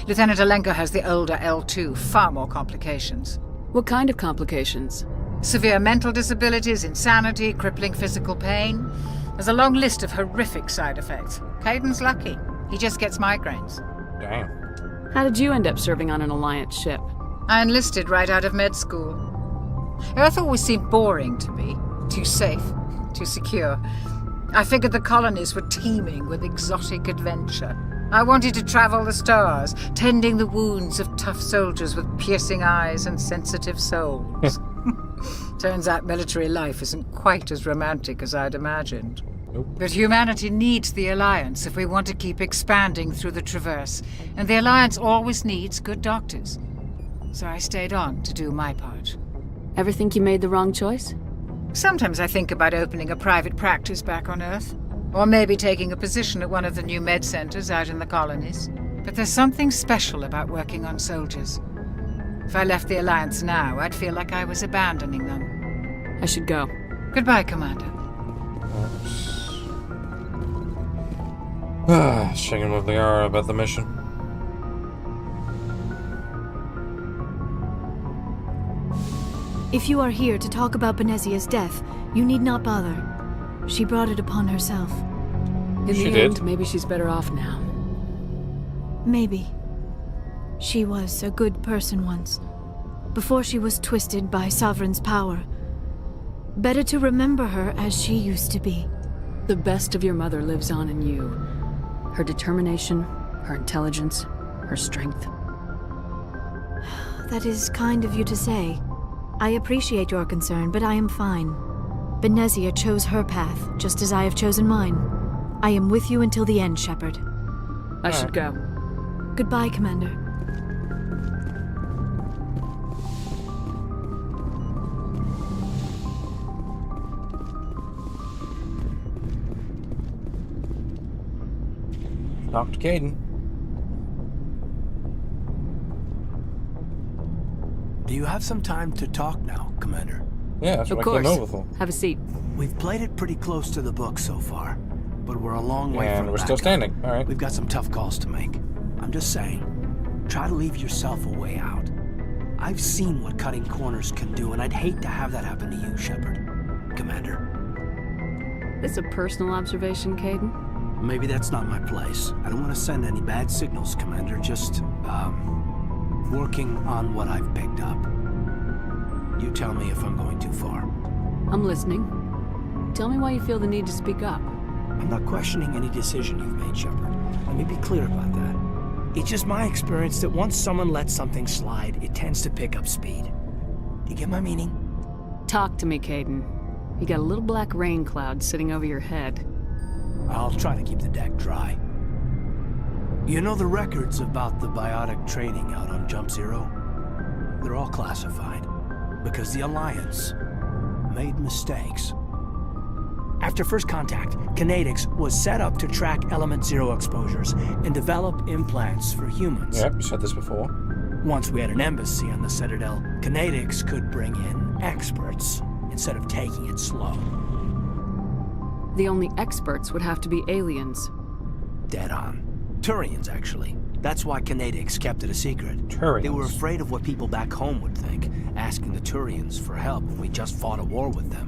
Lieutenant Alenko has the older L2, far more complications. What kind of complications? Severe mental disabilities, insanity, crippling physical pain. There's a long list of horrific side effects. Caden's lucky. He just gets migraines. Damn. How did you end up serving on an Alliance ship? I enlisted right out of med school. Earth always seemed boring to me. Too safe, too secure. I figured the colonies were teeming with exotic adventure. I wanted to travel the stars, tending the wounds of tough soldiers with piercing eyes and sensitive souls. Turns out military life isn't quite as romantic as I'd imagined. Nope. But humanity needs the Alliance if we want to keep expanding through the Traverse, and the Alliance always needs good doctors. So I stayed on to do my part. Ever think you made the wrong choice? Sometimes I think about opening a private practice back on Earth, or maybe taking a position at one of the new med centers out in the colonies. But there's something special about working on soldiers. If I left the Alliance now, I'd feel like I was abandoning them. I should go. Goodbye, Commander. Checking with Liara about the mission. If you are here to talk about Benezia's death, you need not bother. She brought it upon herself. In the end, maybe she's better off now. Maybe. She was a good person once, before she was twisted by Sovereign's power. Better to remember her as she used to be. The best of your mother lives on in you. Her determination, her intelligence, her strength. That is kind of you to say. I appreciate your concern, but I am fine. Benezia chose her path, just as I have chosen mine. I am with you until the end, Shepard. I should go. Goodbye, Commander. Dr. Caden. Do you have some time to talk now, Commander? Yeah, that's what I came over for. Have a seat. We've played it pretty close to the book so far, but we're a long way from And we're back. still standing. All right. We've got some tough calls to make. I'm just saying, try to leave yourself a way out. I've seen what cutting corners can do, and I'd hate to have that happen to you, Shepard. Commander. This a personal observation, Caden? Maybe that's not my place. I don't want to send any bad signals, Commander. Just, working on what I've picked up. You tell me if I'm going too far. I'm listening. Tell me why you feel the need to speak up. I'm not questioning any decision you've made, Shepard. Let me be clear about that. It's just my experience that once someone lets something slide, it tends to pick up speed. Do you get my meaning? Talk to me, Caden. You got a little black rain cloud sitting over your head. I'll try to keep the deck dry. You know the records about the biotic training out on Jump Zero? They're all classified, because the Alliance made mistakes. After first contact, Kinetics was set up to track Element Zero exposures and develop implants for humans. Yep, you said this before. Once we had an embassy on the Citadel, Kinetics could bring in experts instead of taking it slow. The only experts would have to be aliens. Dead on. Turians, actually. That's why Kinetics kept it a secret. Turians? They were afraid of what people back home would think, asking the Turians for help when we just fought a war with them.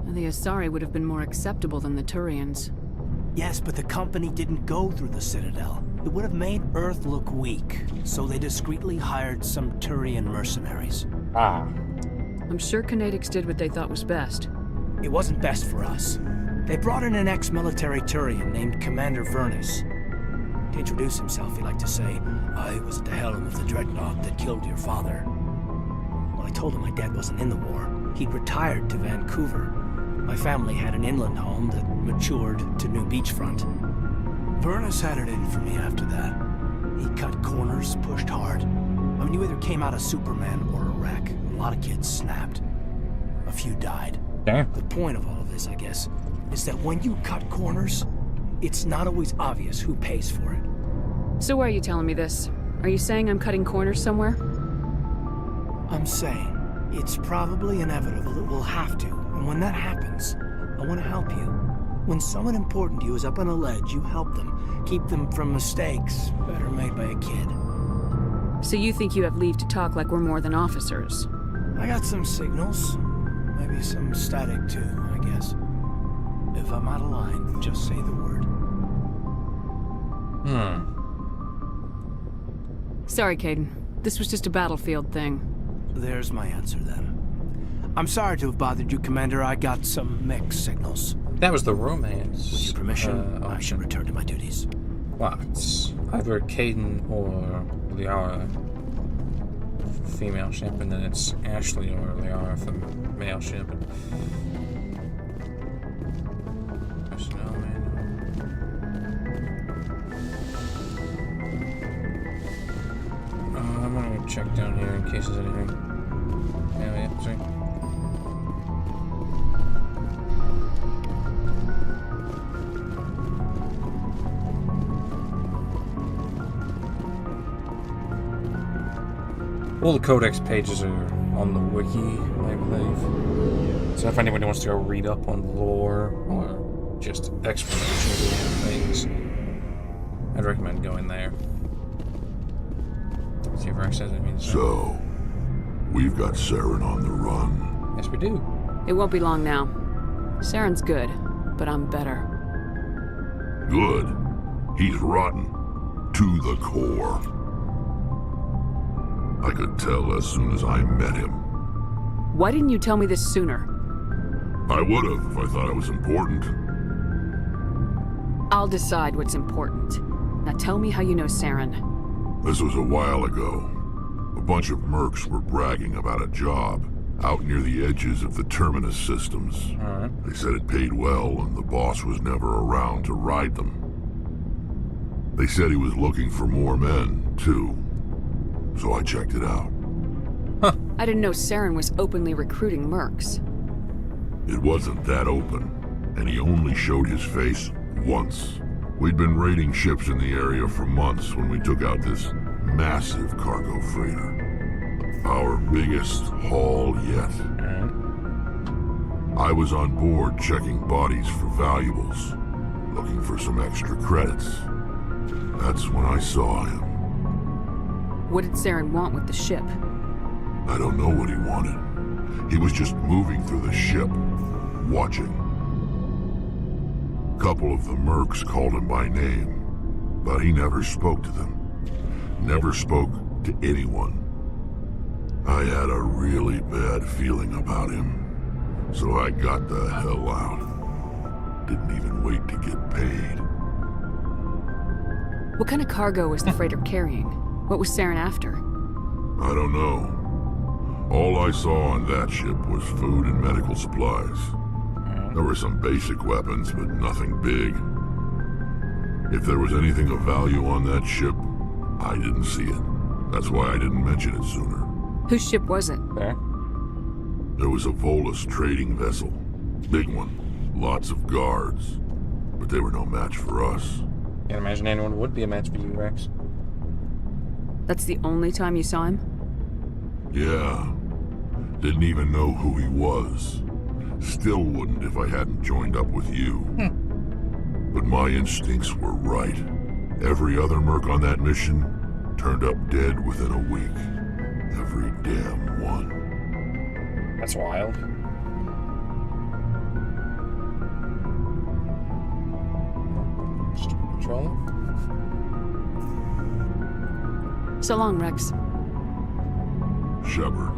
The Asari would have been more acceptable than the Turians. Yes, but the company didn't go through the Citadel. It would have made Earth look weak, so they discreetly hired some Turian mercenaries. Ah. I'm sure Canadix did what they thought was best. It wasn't best for us. They brought in an ex-military Turian named Commander Vernus. To introduce himself, he liked to say, "I was at the helm of the dreadnought that killed your father." Well, I told him my dad wasn't in the war. He'd retired to Vancouver. My family had an inland home that matured to new beachfront. Vernus had it in for me after that. He cut corners, pushed hard. I mean, you either came out a Superman or a wreck. A lot of kids snapped. A few died. Damn. The point of all of this, I guess, is that when you cut corners, it's not always obvious who pays for it. So why are you telling me this? Are you saying I'm cutting corners somewhere? I'm saying it's probably inevitable that we'll have to, and when that happens, I want to help you. When someone important to you is up on a ledge, you help them, keep them from mistakes better made by a kid. So you think you have leave to talk like we're more than officers? I got some signals, maybe some static too, I guess. If I'm out of line, just say the word. Sorry, Caden. This was just a battlefield thing. There's my answer then. I'm sorry to have bothered you, Commander. I got some mixed signals. That was the romance. With your permission, I should return to my duties. Well, it's either Caden or Liara for female ship, and then it's Ashley or Liara for male ship. Personnel manual. I'm gonna go check down here in case there's anything. Yeah, sorry. All the codex pages are on the wiki, I believe. So if anybody wants to go read up on lore or just explanations of things, I'd recommend going there. See if Rex says anything. So, we've got Saren on the run. Yes, we do. It won't be long now. Saren's good, but I'm better. Good. He's rotten. To the core. I could tell as soon as I met him. Why didn't you tell me this sooner? I would have if I thought it was important. I'll decide what's important. Now tell me how you know Saren. This was a while ago. A bunch of mercs were bragging about a job out near the edges of the Terminus systems. They said it paid well and the boss was never around to ride them. They said he was looking for more men, too. So I checked it out. I didn't know Saren was openly recruiting mercs. It wasn't that open, and he only showed his face once. We'd been raiding ships in the area for months when we took out this massive cargo freighter. Our biggest haul yet. I was on board checking bodies for valuables, looking for some extra credits. That's when I saw him. What did Saren want with the ship? I don't know what he wanted. He was just moving through the ship, watching. A couple of the mercs called him by name, but he never spoke to them. Never spoke to anyone. I had a really bad feeling about him, so I got the hell out. Didn't even wait to get paid. What kind of cargo was the freighter carrying? What was Saren after? I don't know. All I saw on that ship was food and medical supplies. There were some basic weapons, but nothing big. If there was anything of value on that ship, I didn't see it. That's why I didn't mention it sooner. Whose ship was it? There was a Volus trading vessel. Big one. Lots of guards. But they were no match for us. Can't imagine anyone would be a match for you, Rex. That's the only time you saw him? Yeah. Didn't even know who he was. Still wouldn't if I hadn't joined up with you. But my instincts were right. Every other merc on that mission turned up dead within a week. Every damn one. That's wild. Control. So long, Rex. Shepard.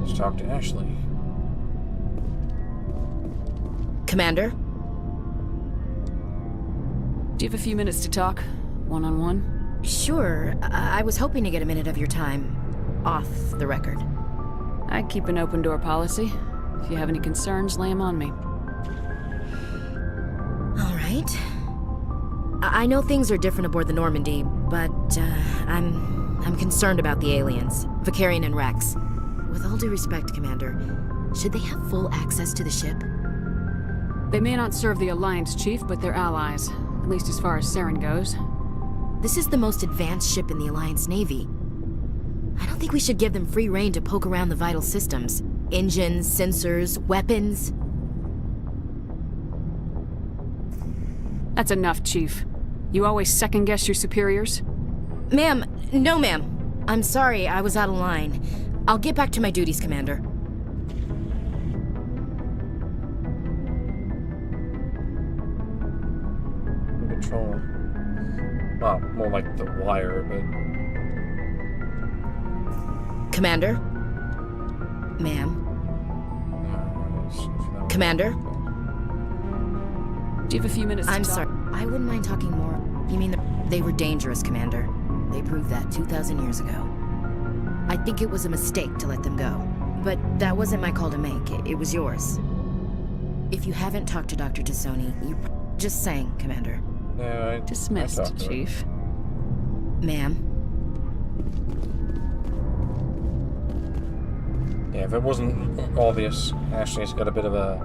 Let's talk to Ashley. Commander? Do you have a few minutes to talk? One-on-one? Sure. I was hoping to get a minute of your time off the record. I keep an open door policy. If you have any concerns, lay them on me. All right. I know things are different aboard the Normandy, but I'm concerned about the aliens, Vicarian and Rex. With all due respect, Commander, should they have full access to the ship? They may not serve the Alliance, Chief, but they're allies. At least as far as Saren goes. This is the most advanced ship in the Alliance Navy. I don't think we should give them free rein to poke around the vital systems. Engines, sensors, weapons. That's enough, Chief. You always second-guess your superiors? Ma'am, no ma'am. I'm sorry, I was out of line. I'll get back to my duties, Commander. Control. Well, more like the wire, but... Commander? Ma'am? Commander? Do you have a few minutes to I'm talk? sorry. I wouldn't mind talking more. You mean they were dangerous, Commander. They proved that 2,000 years ago. I think it was a mistake to let them go. But that wasn't my call to make. It was yours. If you haven't talked to Dr. Tassoni, you just saying, Commander. Yeah, Dismissed, Chief. Ma'am? Yeah, if it wasn't obvious, Ashley's got a bit of a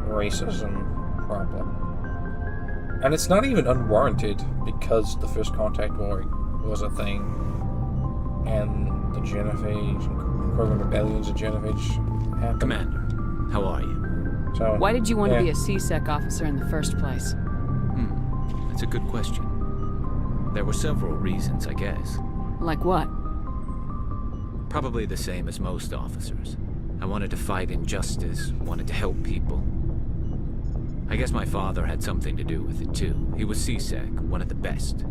racism problem. And it's not even unwarranted, because the First Contact War was a thing, and the Genophage and Krogan rebellions of Genophage happened. Commander, how are you? So, why did you want to be a C-Sec officer in the first place? That's a good question. There were several reasons, I guess. Like what? Probably the same as most officers. I wanted to fight injustice, wanted to help people. I guess my father had something to do with it too. He was C-Sec, one of the best.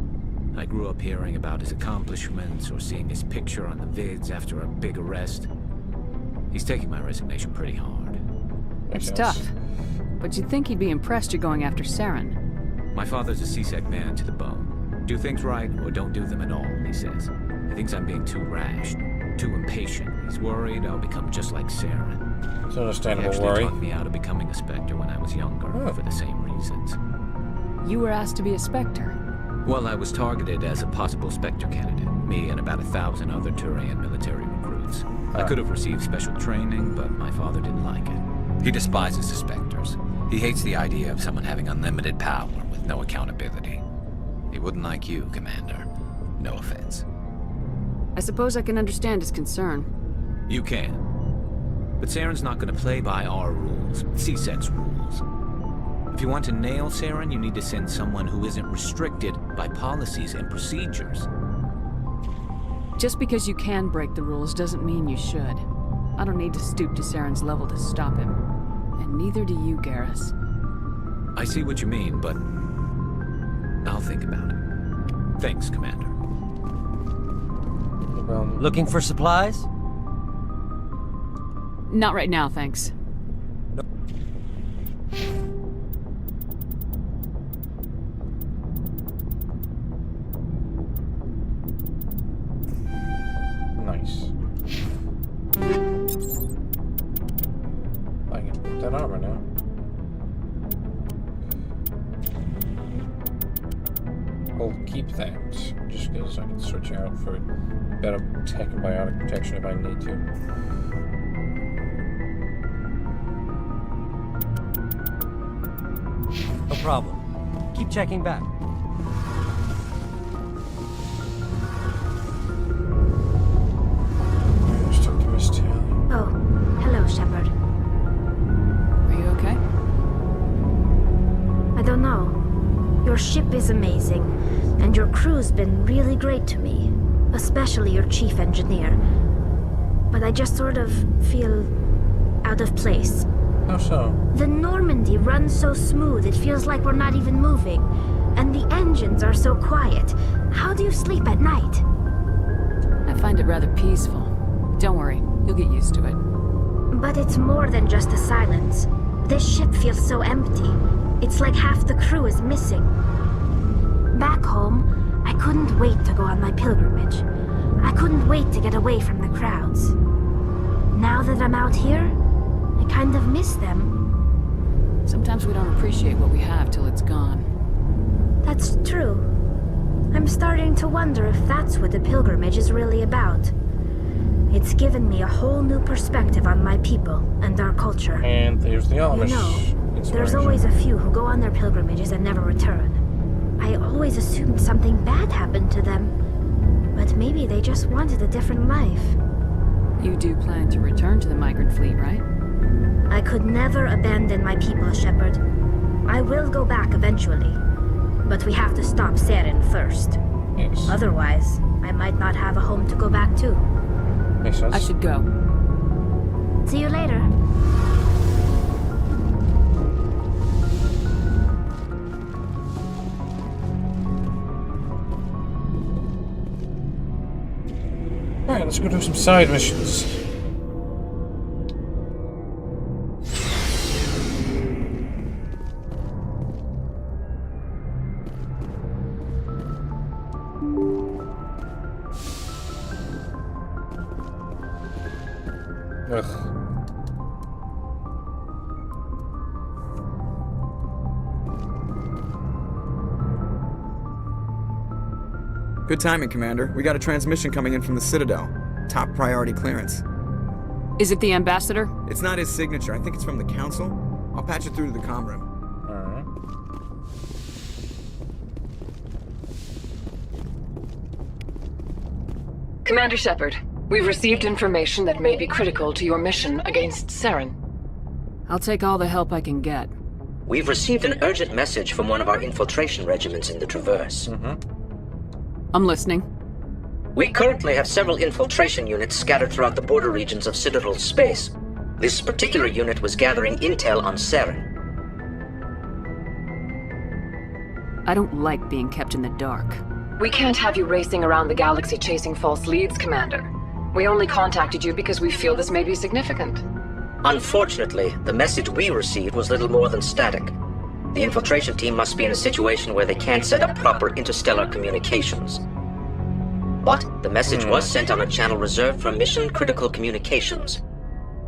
I grew up hearing about his accomplishments or seeing his picture on the vids after a big arrest. He's taking my resignation pretty hard. It's tough. But you'd think he'd be impressed you're going after Saren. My father's a C-Sec man to the bone. Do things right or don't do them at all, he says. He thinks I'm being too rash, too impatient. He's worried I'll become just like Saren. It's an understandable He actually worry. talked me out of becoming a Spectre when I was younger, for the same reasons. You were asked to be a Spectre. Well, I was targeted as a possible Spectre candidate. Me and about 1,000 other Turian military recruits. I could have received special training, but my father didn't like it. He despises the Spectres. He hates the idea of someone having unlimited power with no accountability. He wouldn't like you, Commander. No offense. I suppose I can understand his concern. You can. But Saren's not going to play by our rules, C-Sec's rules. If you want to nail Saren, you need to send someone who isn't restricted by policies and procedures. Just because you can break the rules doesn't mean you should. I don't need to stoop to Saren's level to stop him. And neither do you, Garrus. I see what you mean, but I'll think about it. Thanks, Commander. Looking for supplies? Not right now, thanks. Nice. I can put that armor now. I'll keep that, just because I can switch out for better tech and biotic protection if I need to. No problem. Keep checking back. Just talk to Miss Taylor. Oh, hello, Shepard. Are you okay? I don't know. Your ship is amazing, and your crew's been really great to me, especially your chief engineer. But I just sort of feel out of place. How so? The Normandy runs so smooth it feels like we're not even moving. And the engines are so quiet. How do you sleep at night? I find it rather peaceful. Don't worry, you'll get used to it. But it's more than just the silence. This ship feels so empty. It's like half the crew is missing. Back home, I couldn't wait to go on my pilgrimage. I couldn't wait to get away from the crowds. Now that I'm out here, I kind of miss them. Sometimes we don't appreciate what we have till it's gone. That's true. I'm starting to wonder if that's what the pilgrimage is really about. It's given me a whole new perspective on my people and our culture. And there's the Amish. You know, there's always a few who go on their pilgrimages and never return. I always assumed something bad happened to them. But maybe they just wanted a different life. You do plan to return to the migrant fleet, right? I could never abandon my people, Shepard. I will go back eventually. But we have to stop Saren first. Yes. Otherwise, I might not have a home to go back to. Makes sense. I should go. See you later. Alright, let's go do some side missions. Ugh. Good timing, Commander. We got a transmission coming in from the Citadel. Top priority clearance. Is it the Ambassador? It's not his signature. I think it's from the Council. I'll patch it through to the comm room. Alright. Commander Shepard, we've received information that may be critical to your mission against Saren. I'll take all the help I can get. We've received an urgent message from one of our infiltration regiments in the Traverse. I'm listening. We currently have several infiltration units scattered throughout the border regions of Citadel space. This particular unit was gathering intel on Saren. I don't like being kept in the dark. We can't have you racing around the galaxy chasing false leads, Commander. We only contacted you because we feel this may be significant. Unfortunately, the message we received was little more than static. The infiltration team must be in a situation where they can't set up proper interstellar communications. But the message was sent on a channel reserved for mission-critical communications.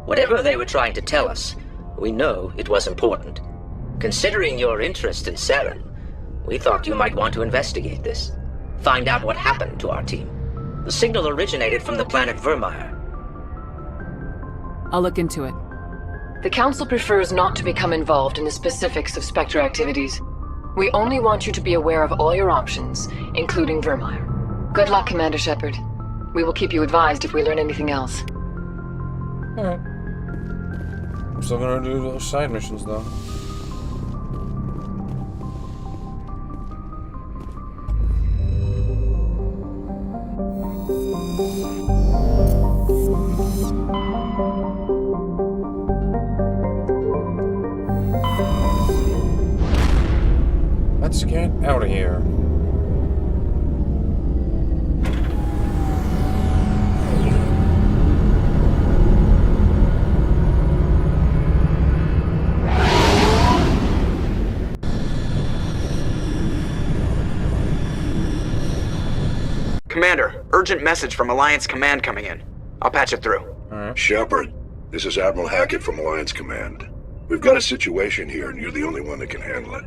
Whatever they were trying to tell us, we know it was important. Considering your interest in Saren, we thought you might want to investigate this. Find out what happened to our team. The signal originated from the planet Vermeer. I'll look into it. The Council prefers not to become involved in the specifics of Spectre activities. We only want you to be aware of all your options, including Vermeer. Good luck, Commander Shepard. We will keep you advised if we learn anything else. Alright. I'm still gonna do those side missions, though. Let's get out of here. Commander, urgent message from Alliance Command coming in. I'll patch it through. Shepard, this is Admiral Hackett from Alliance Command. We've got a situation here, and you're the only one that can handle it.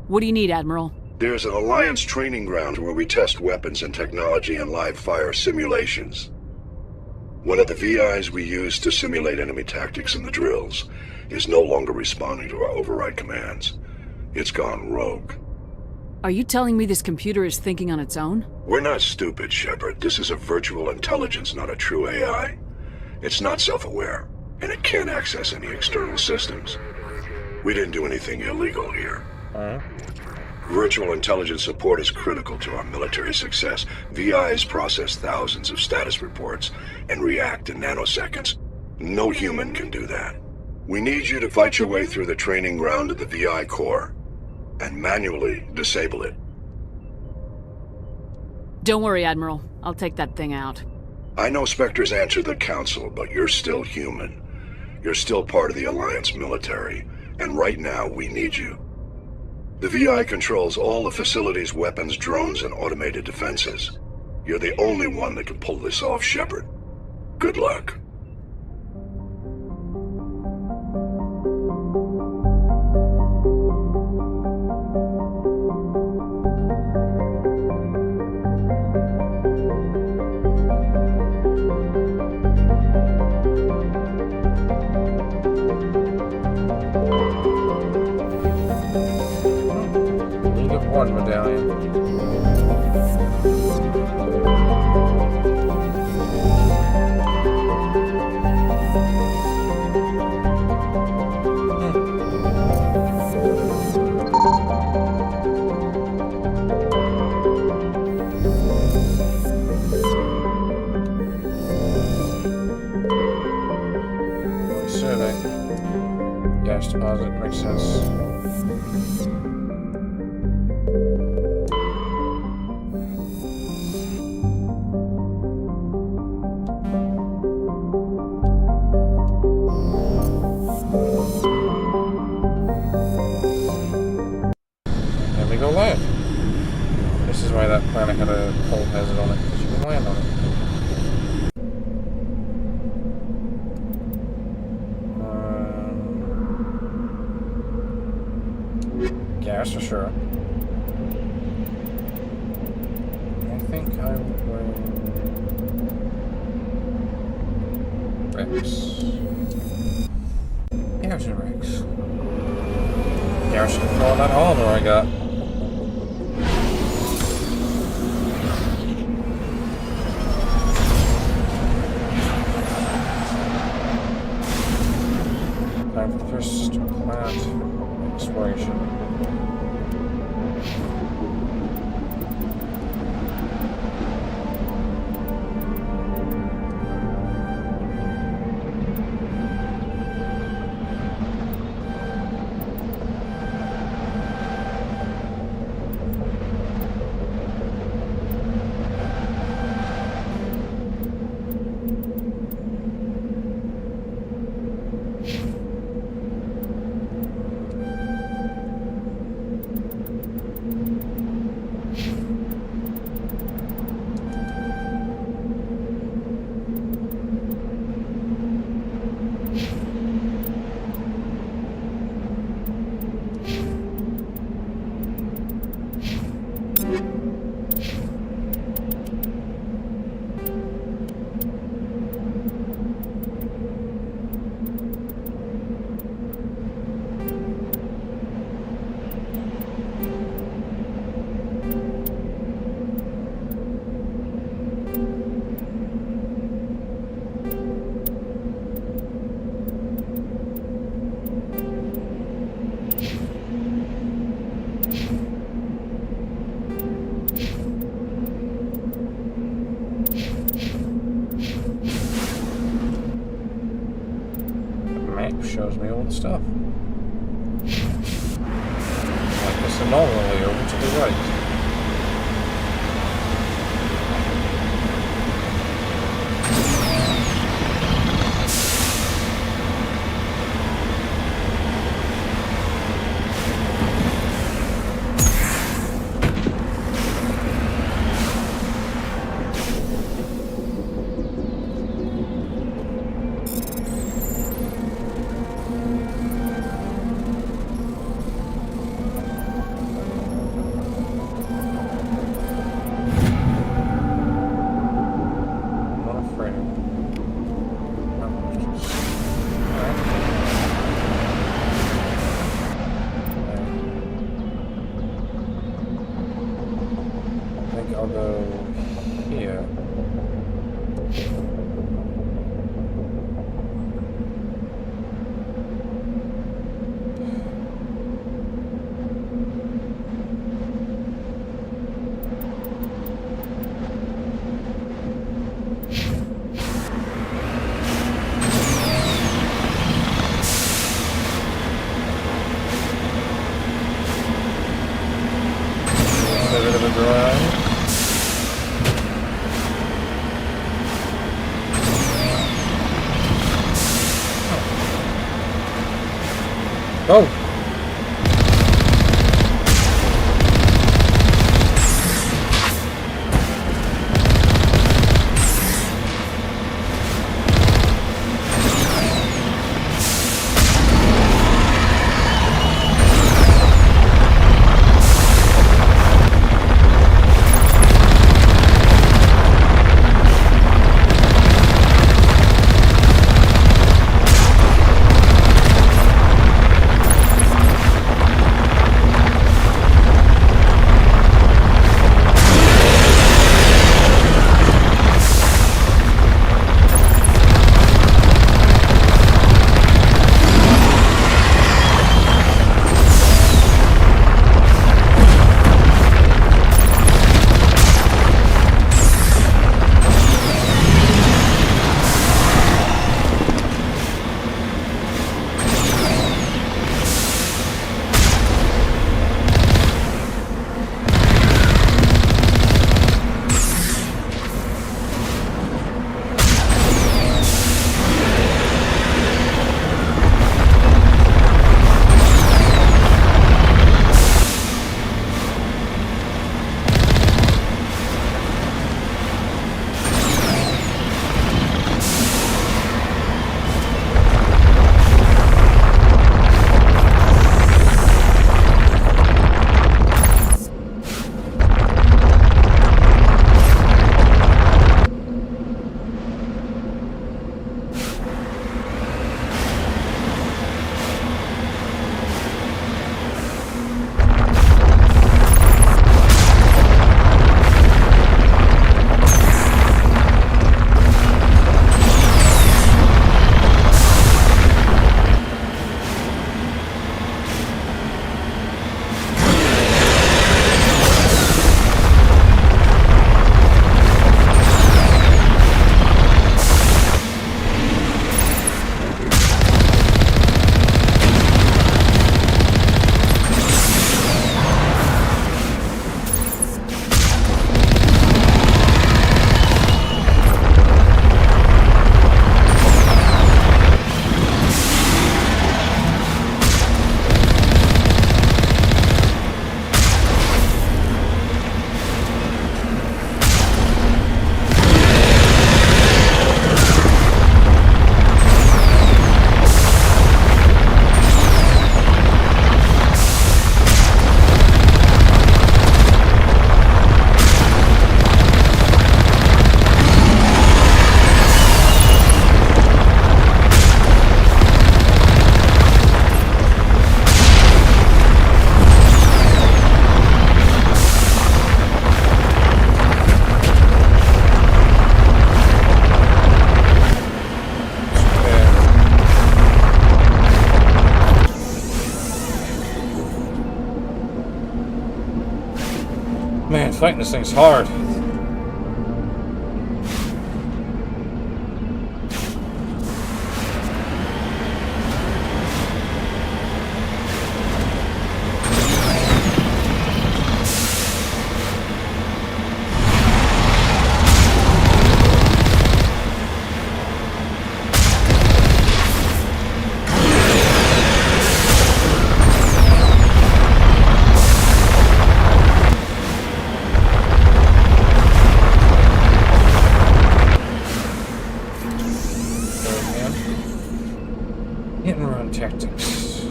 What do you need, Admiral? There's an Alliance training ground where we test weapons and technology in live fire simulations. One of the VIs we use to simulate enemy tactics in the drills is no longer responding to our override commands. It's gone rogue. Are you telling me this computer is thinking on its own? We're not stupid, Shepard. This is a virtual intelligence, not a true AI. It's not self-aware, and it can't access any external systems. We didn't do anything illegal here. Virtual intelligence support is critical to our military success. VIs process thousands of status reports and react in nanoseconds. No human can do that. We need you to fight your way through the training ground of the VI core and manually disable it. Don't worry, Admiral. I'll take that thing out. I know Spectres answer the Council, but you're still human. You're still part of the Alliance military, and right now we need you. The VI controls all the facility's weapons, drones, and automated defenses. You're the only one that can pull this off, Shepard. Good luck. One medallion. Survey. Gas deposit makes sense. This is why that planet had a cold hazard on it, because you can land on it. Gas for sure. I think I would bring Rex. Garrison Rex. Garrison control that armor I got. Time for the first planet exploration. Shows me all the stuff. Like this anomaly over to the right. Oh! Man, fighting this thing's hard. Tactics.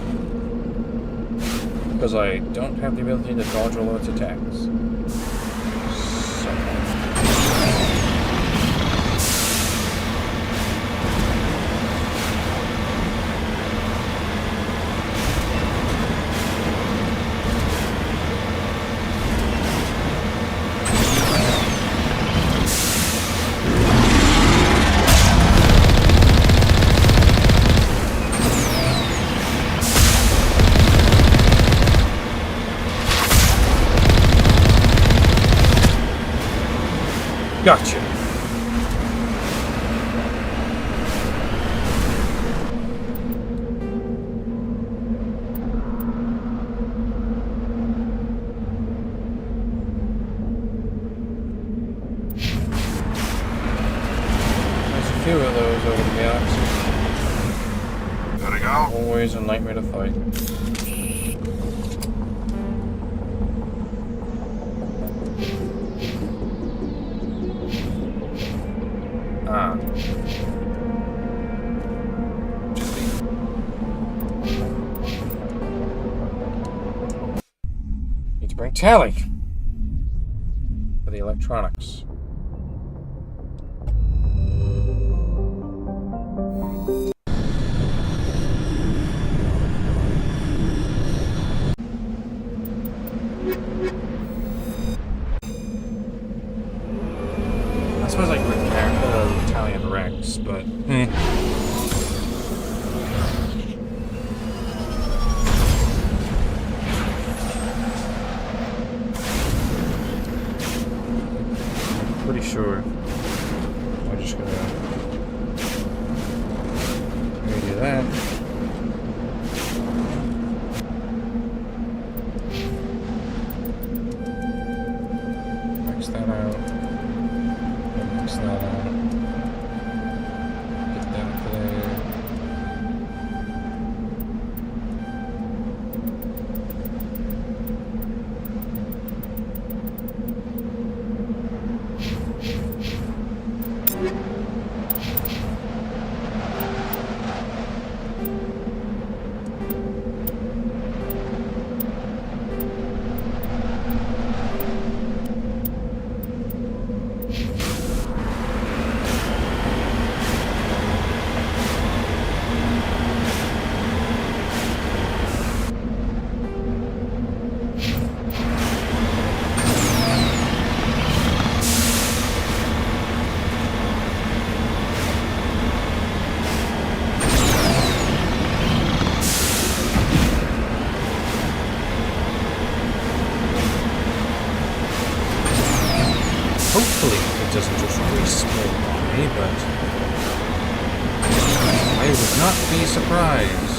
Because I don't have the ability to dodge all of its attacks. Always a nightmare to fight. Ah. Need to bring Tally for the electronics. I suppose I could bring Tally and Rex, but pretty sure I'm just gonna redo that. Max that out. Max that out. Get that there. Hopefully it doesn't just respawn on me, but I would not be surprised.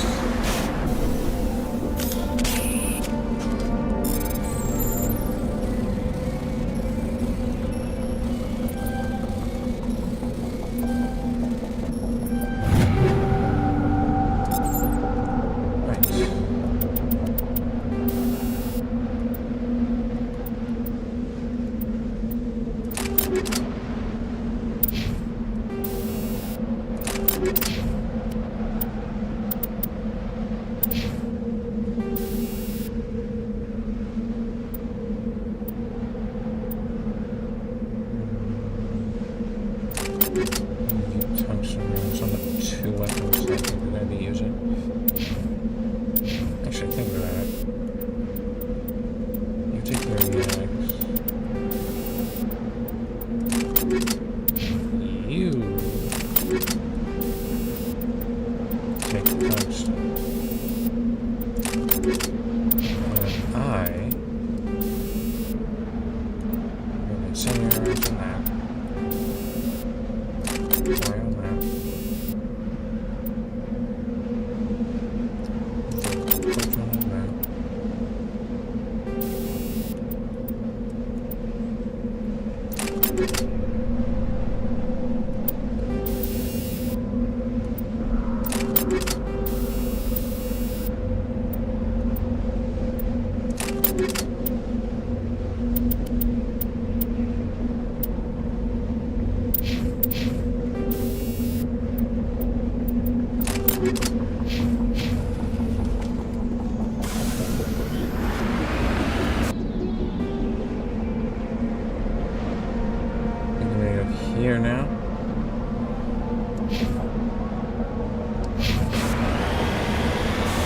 Here now.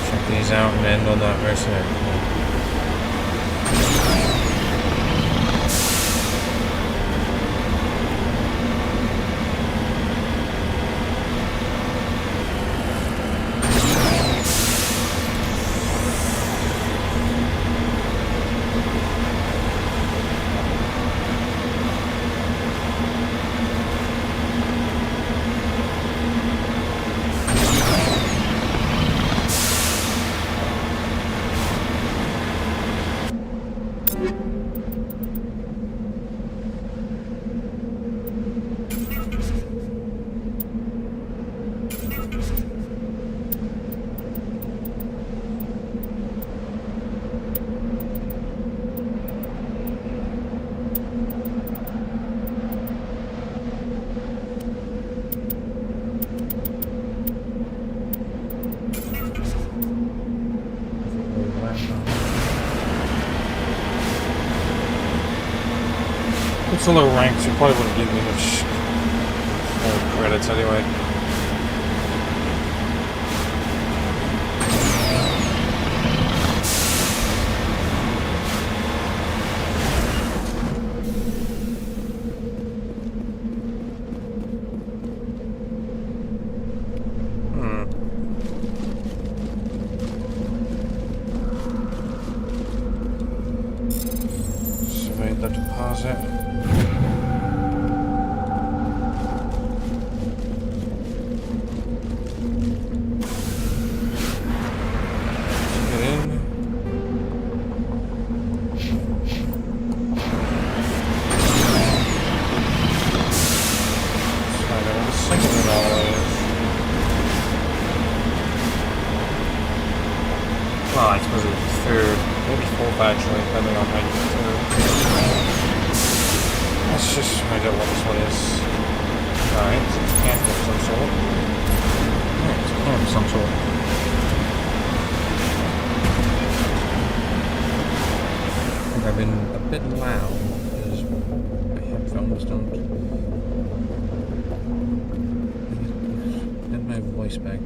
Check these out and end on that mercenary. It's a low rank, so you probably wouldn't give me much credits anyway. Survey the deposit. Well, I suppose it's third, maybe fourth actually, depending on how you get through. Let's just find out what this one is. Alright, it's a camp of some sort. Yeah, it's a camp of some sort. I think I've been a bit loud because my headphones don't get my voice back.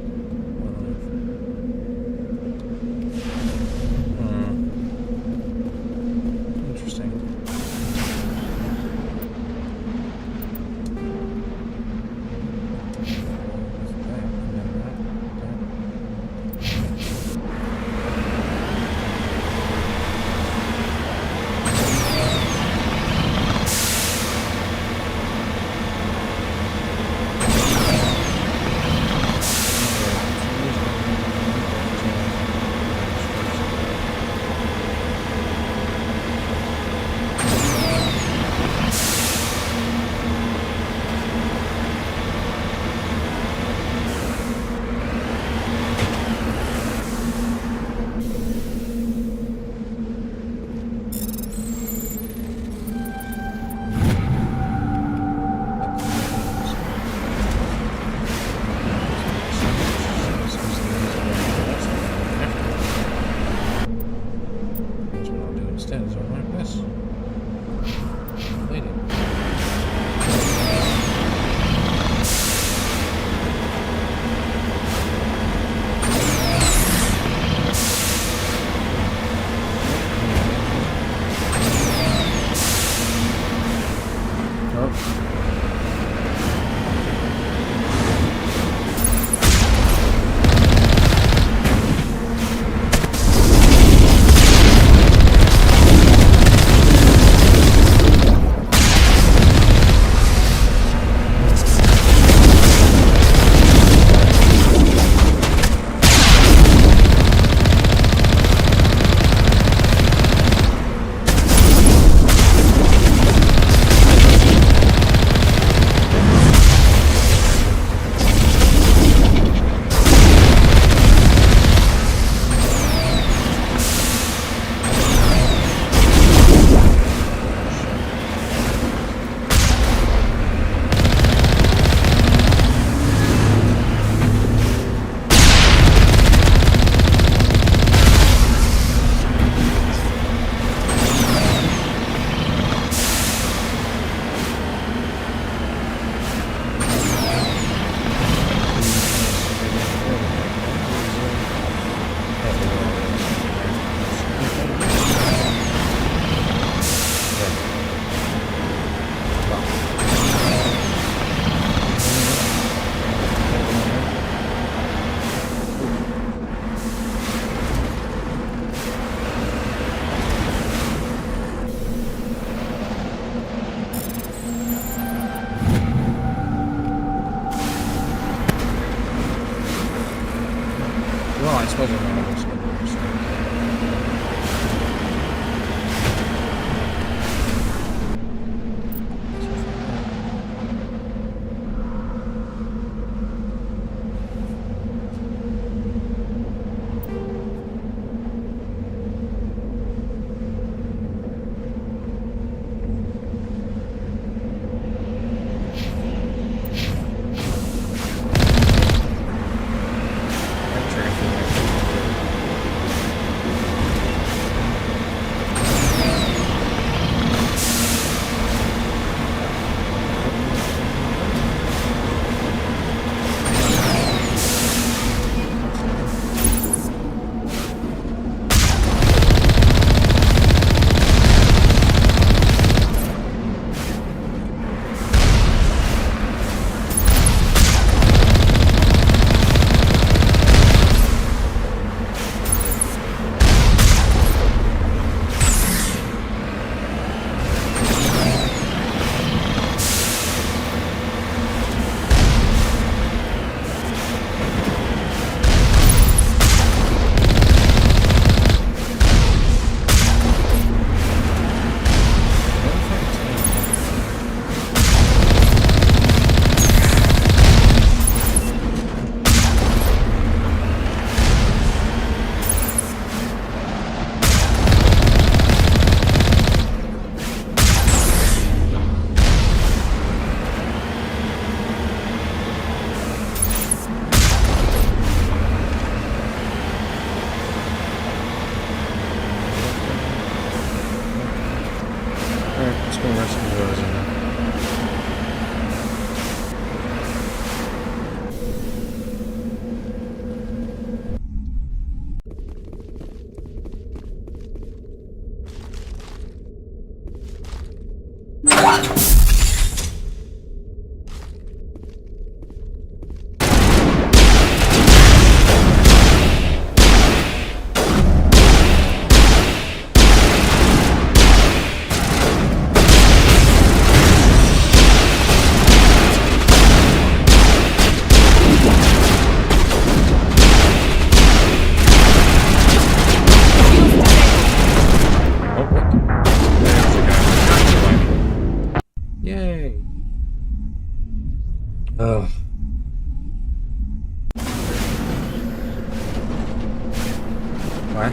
What?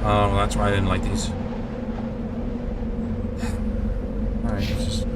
Oh, that's why I didn't like these. Alright, just...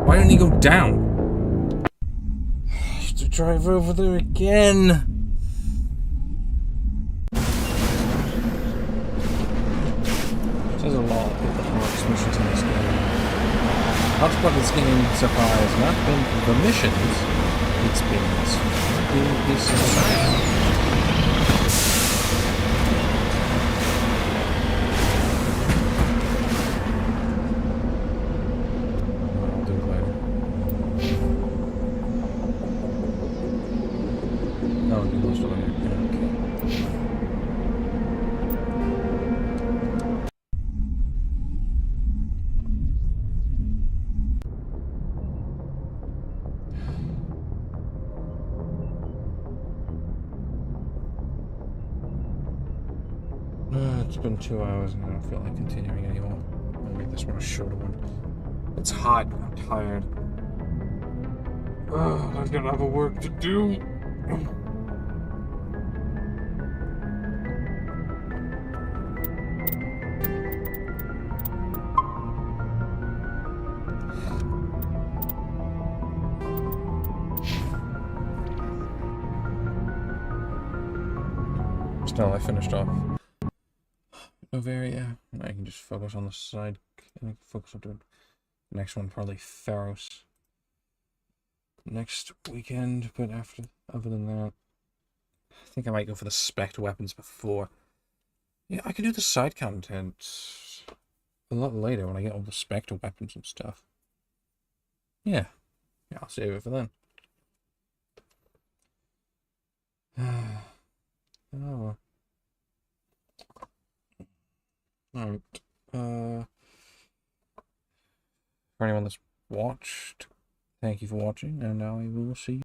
Why didn't he go down? I have to drive over there again. There's a lot of the hardest missions in this game. Hotspot this game so far has not been the missions, it's been the society. It's been 2 hours and I don't feel like continuing anymore. I'll make this one a shorter one. It's hot. I'm tired. Oh, I've got other work to do. Still, I finished off Noveria, and I can just focus on the side. I can focus on the next one, probably Theros next weekend. But other than that, I think I might go for the spec weapons before. Yeah, I can do the side content a lot later when I get all the spec weapons and stuff. Yeah, I'll save it for then. Oh. Alright. For anyone that's watched, thank you for watching, and I will see you.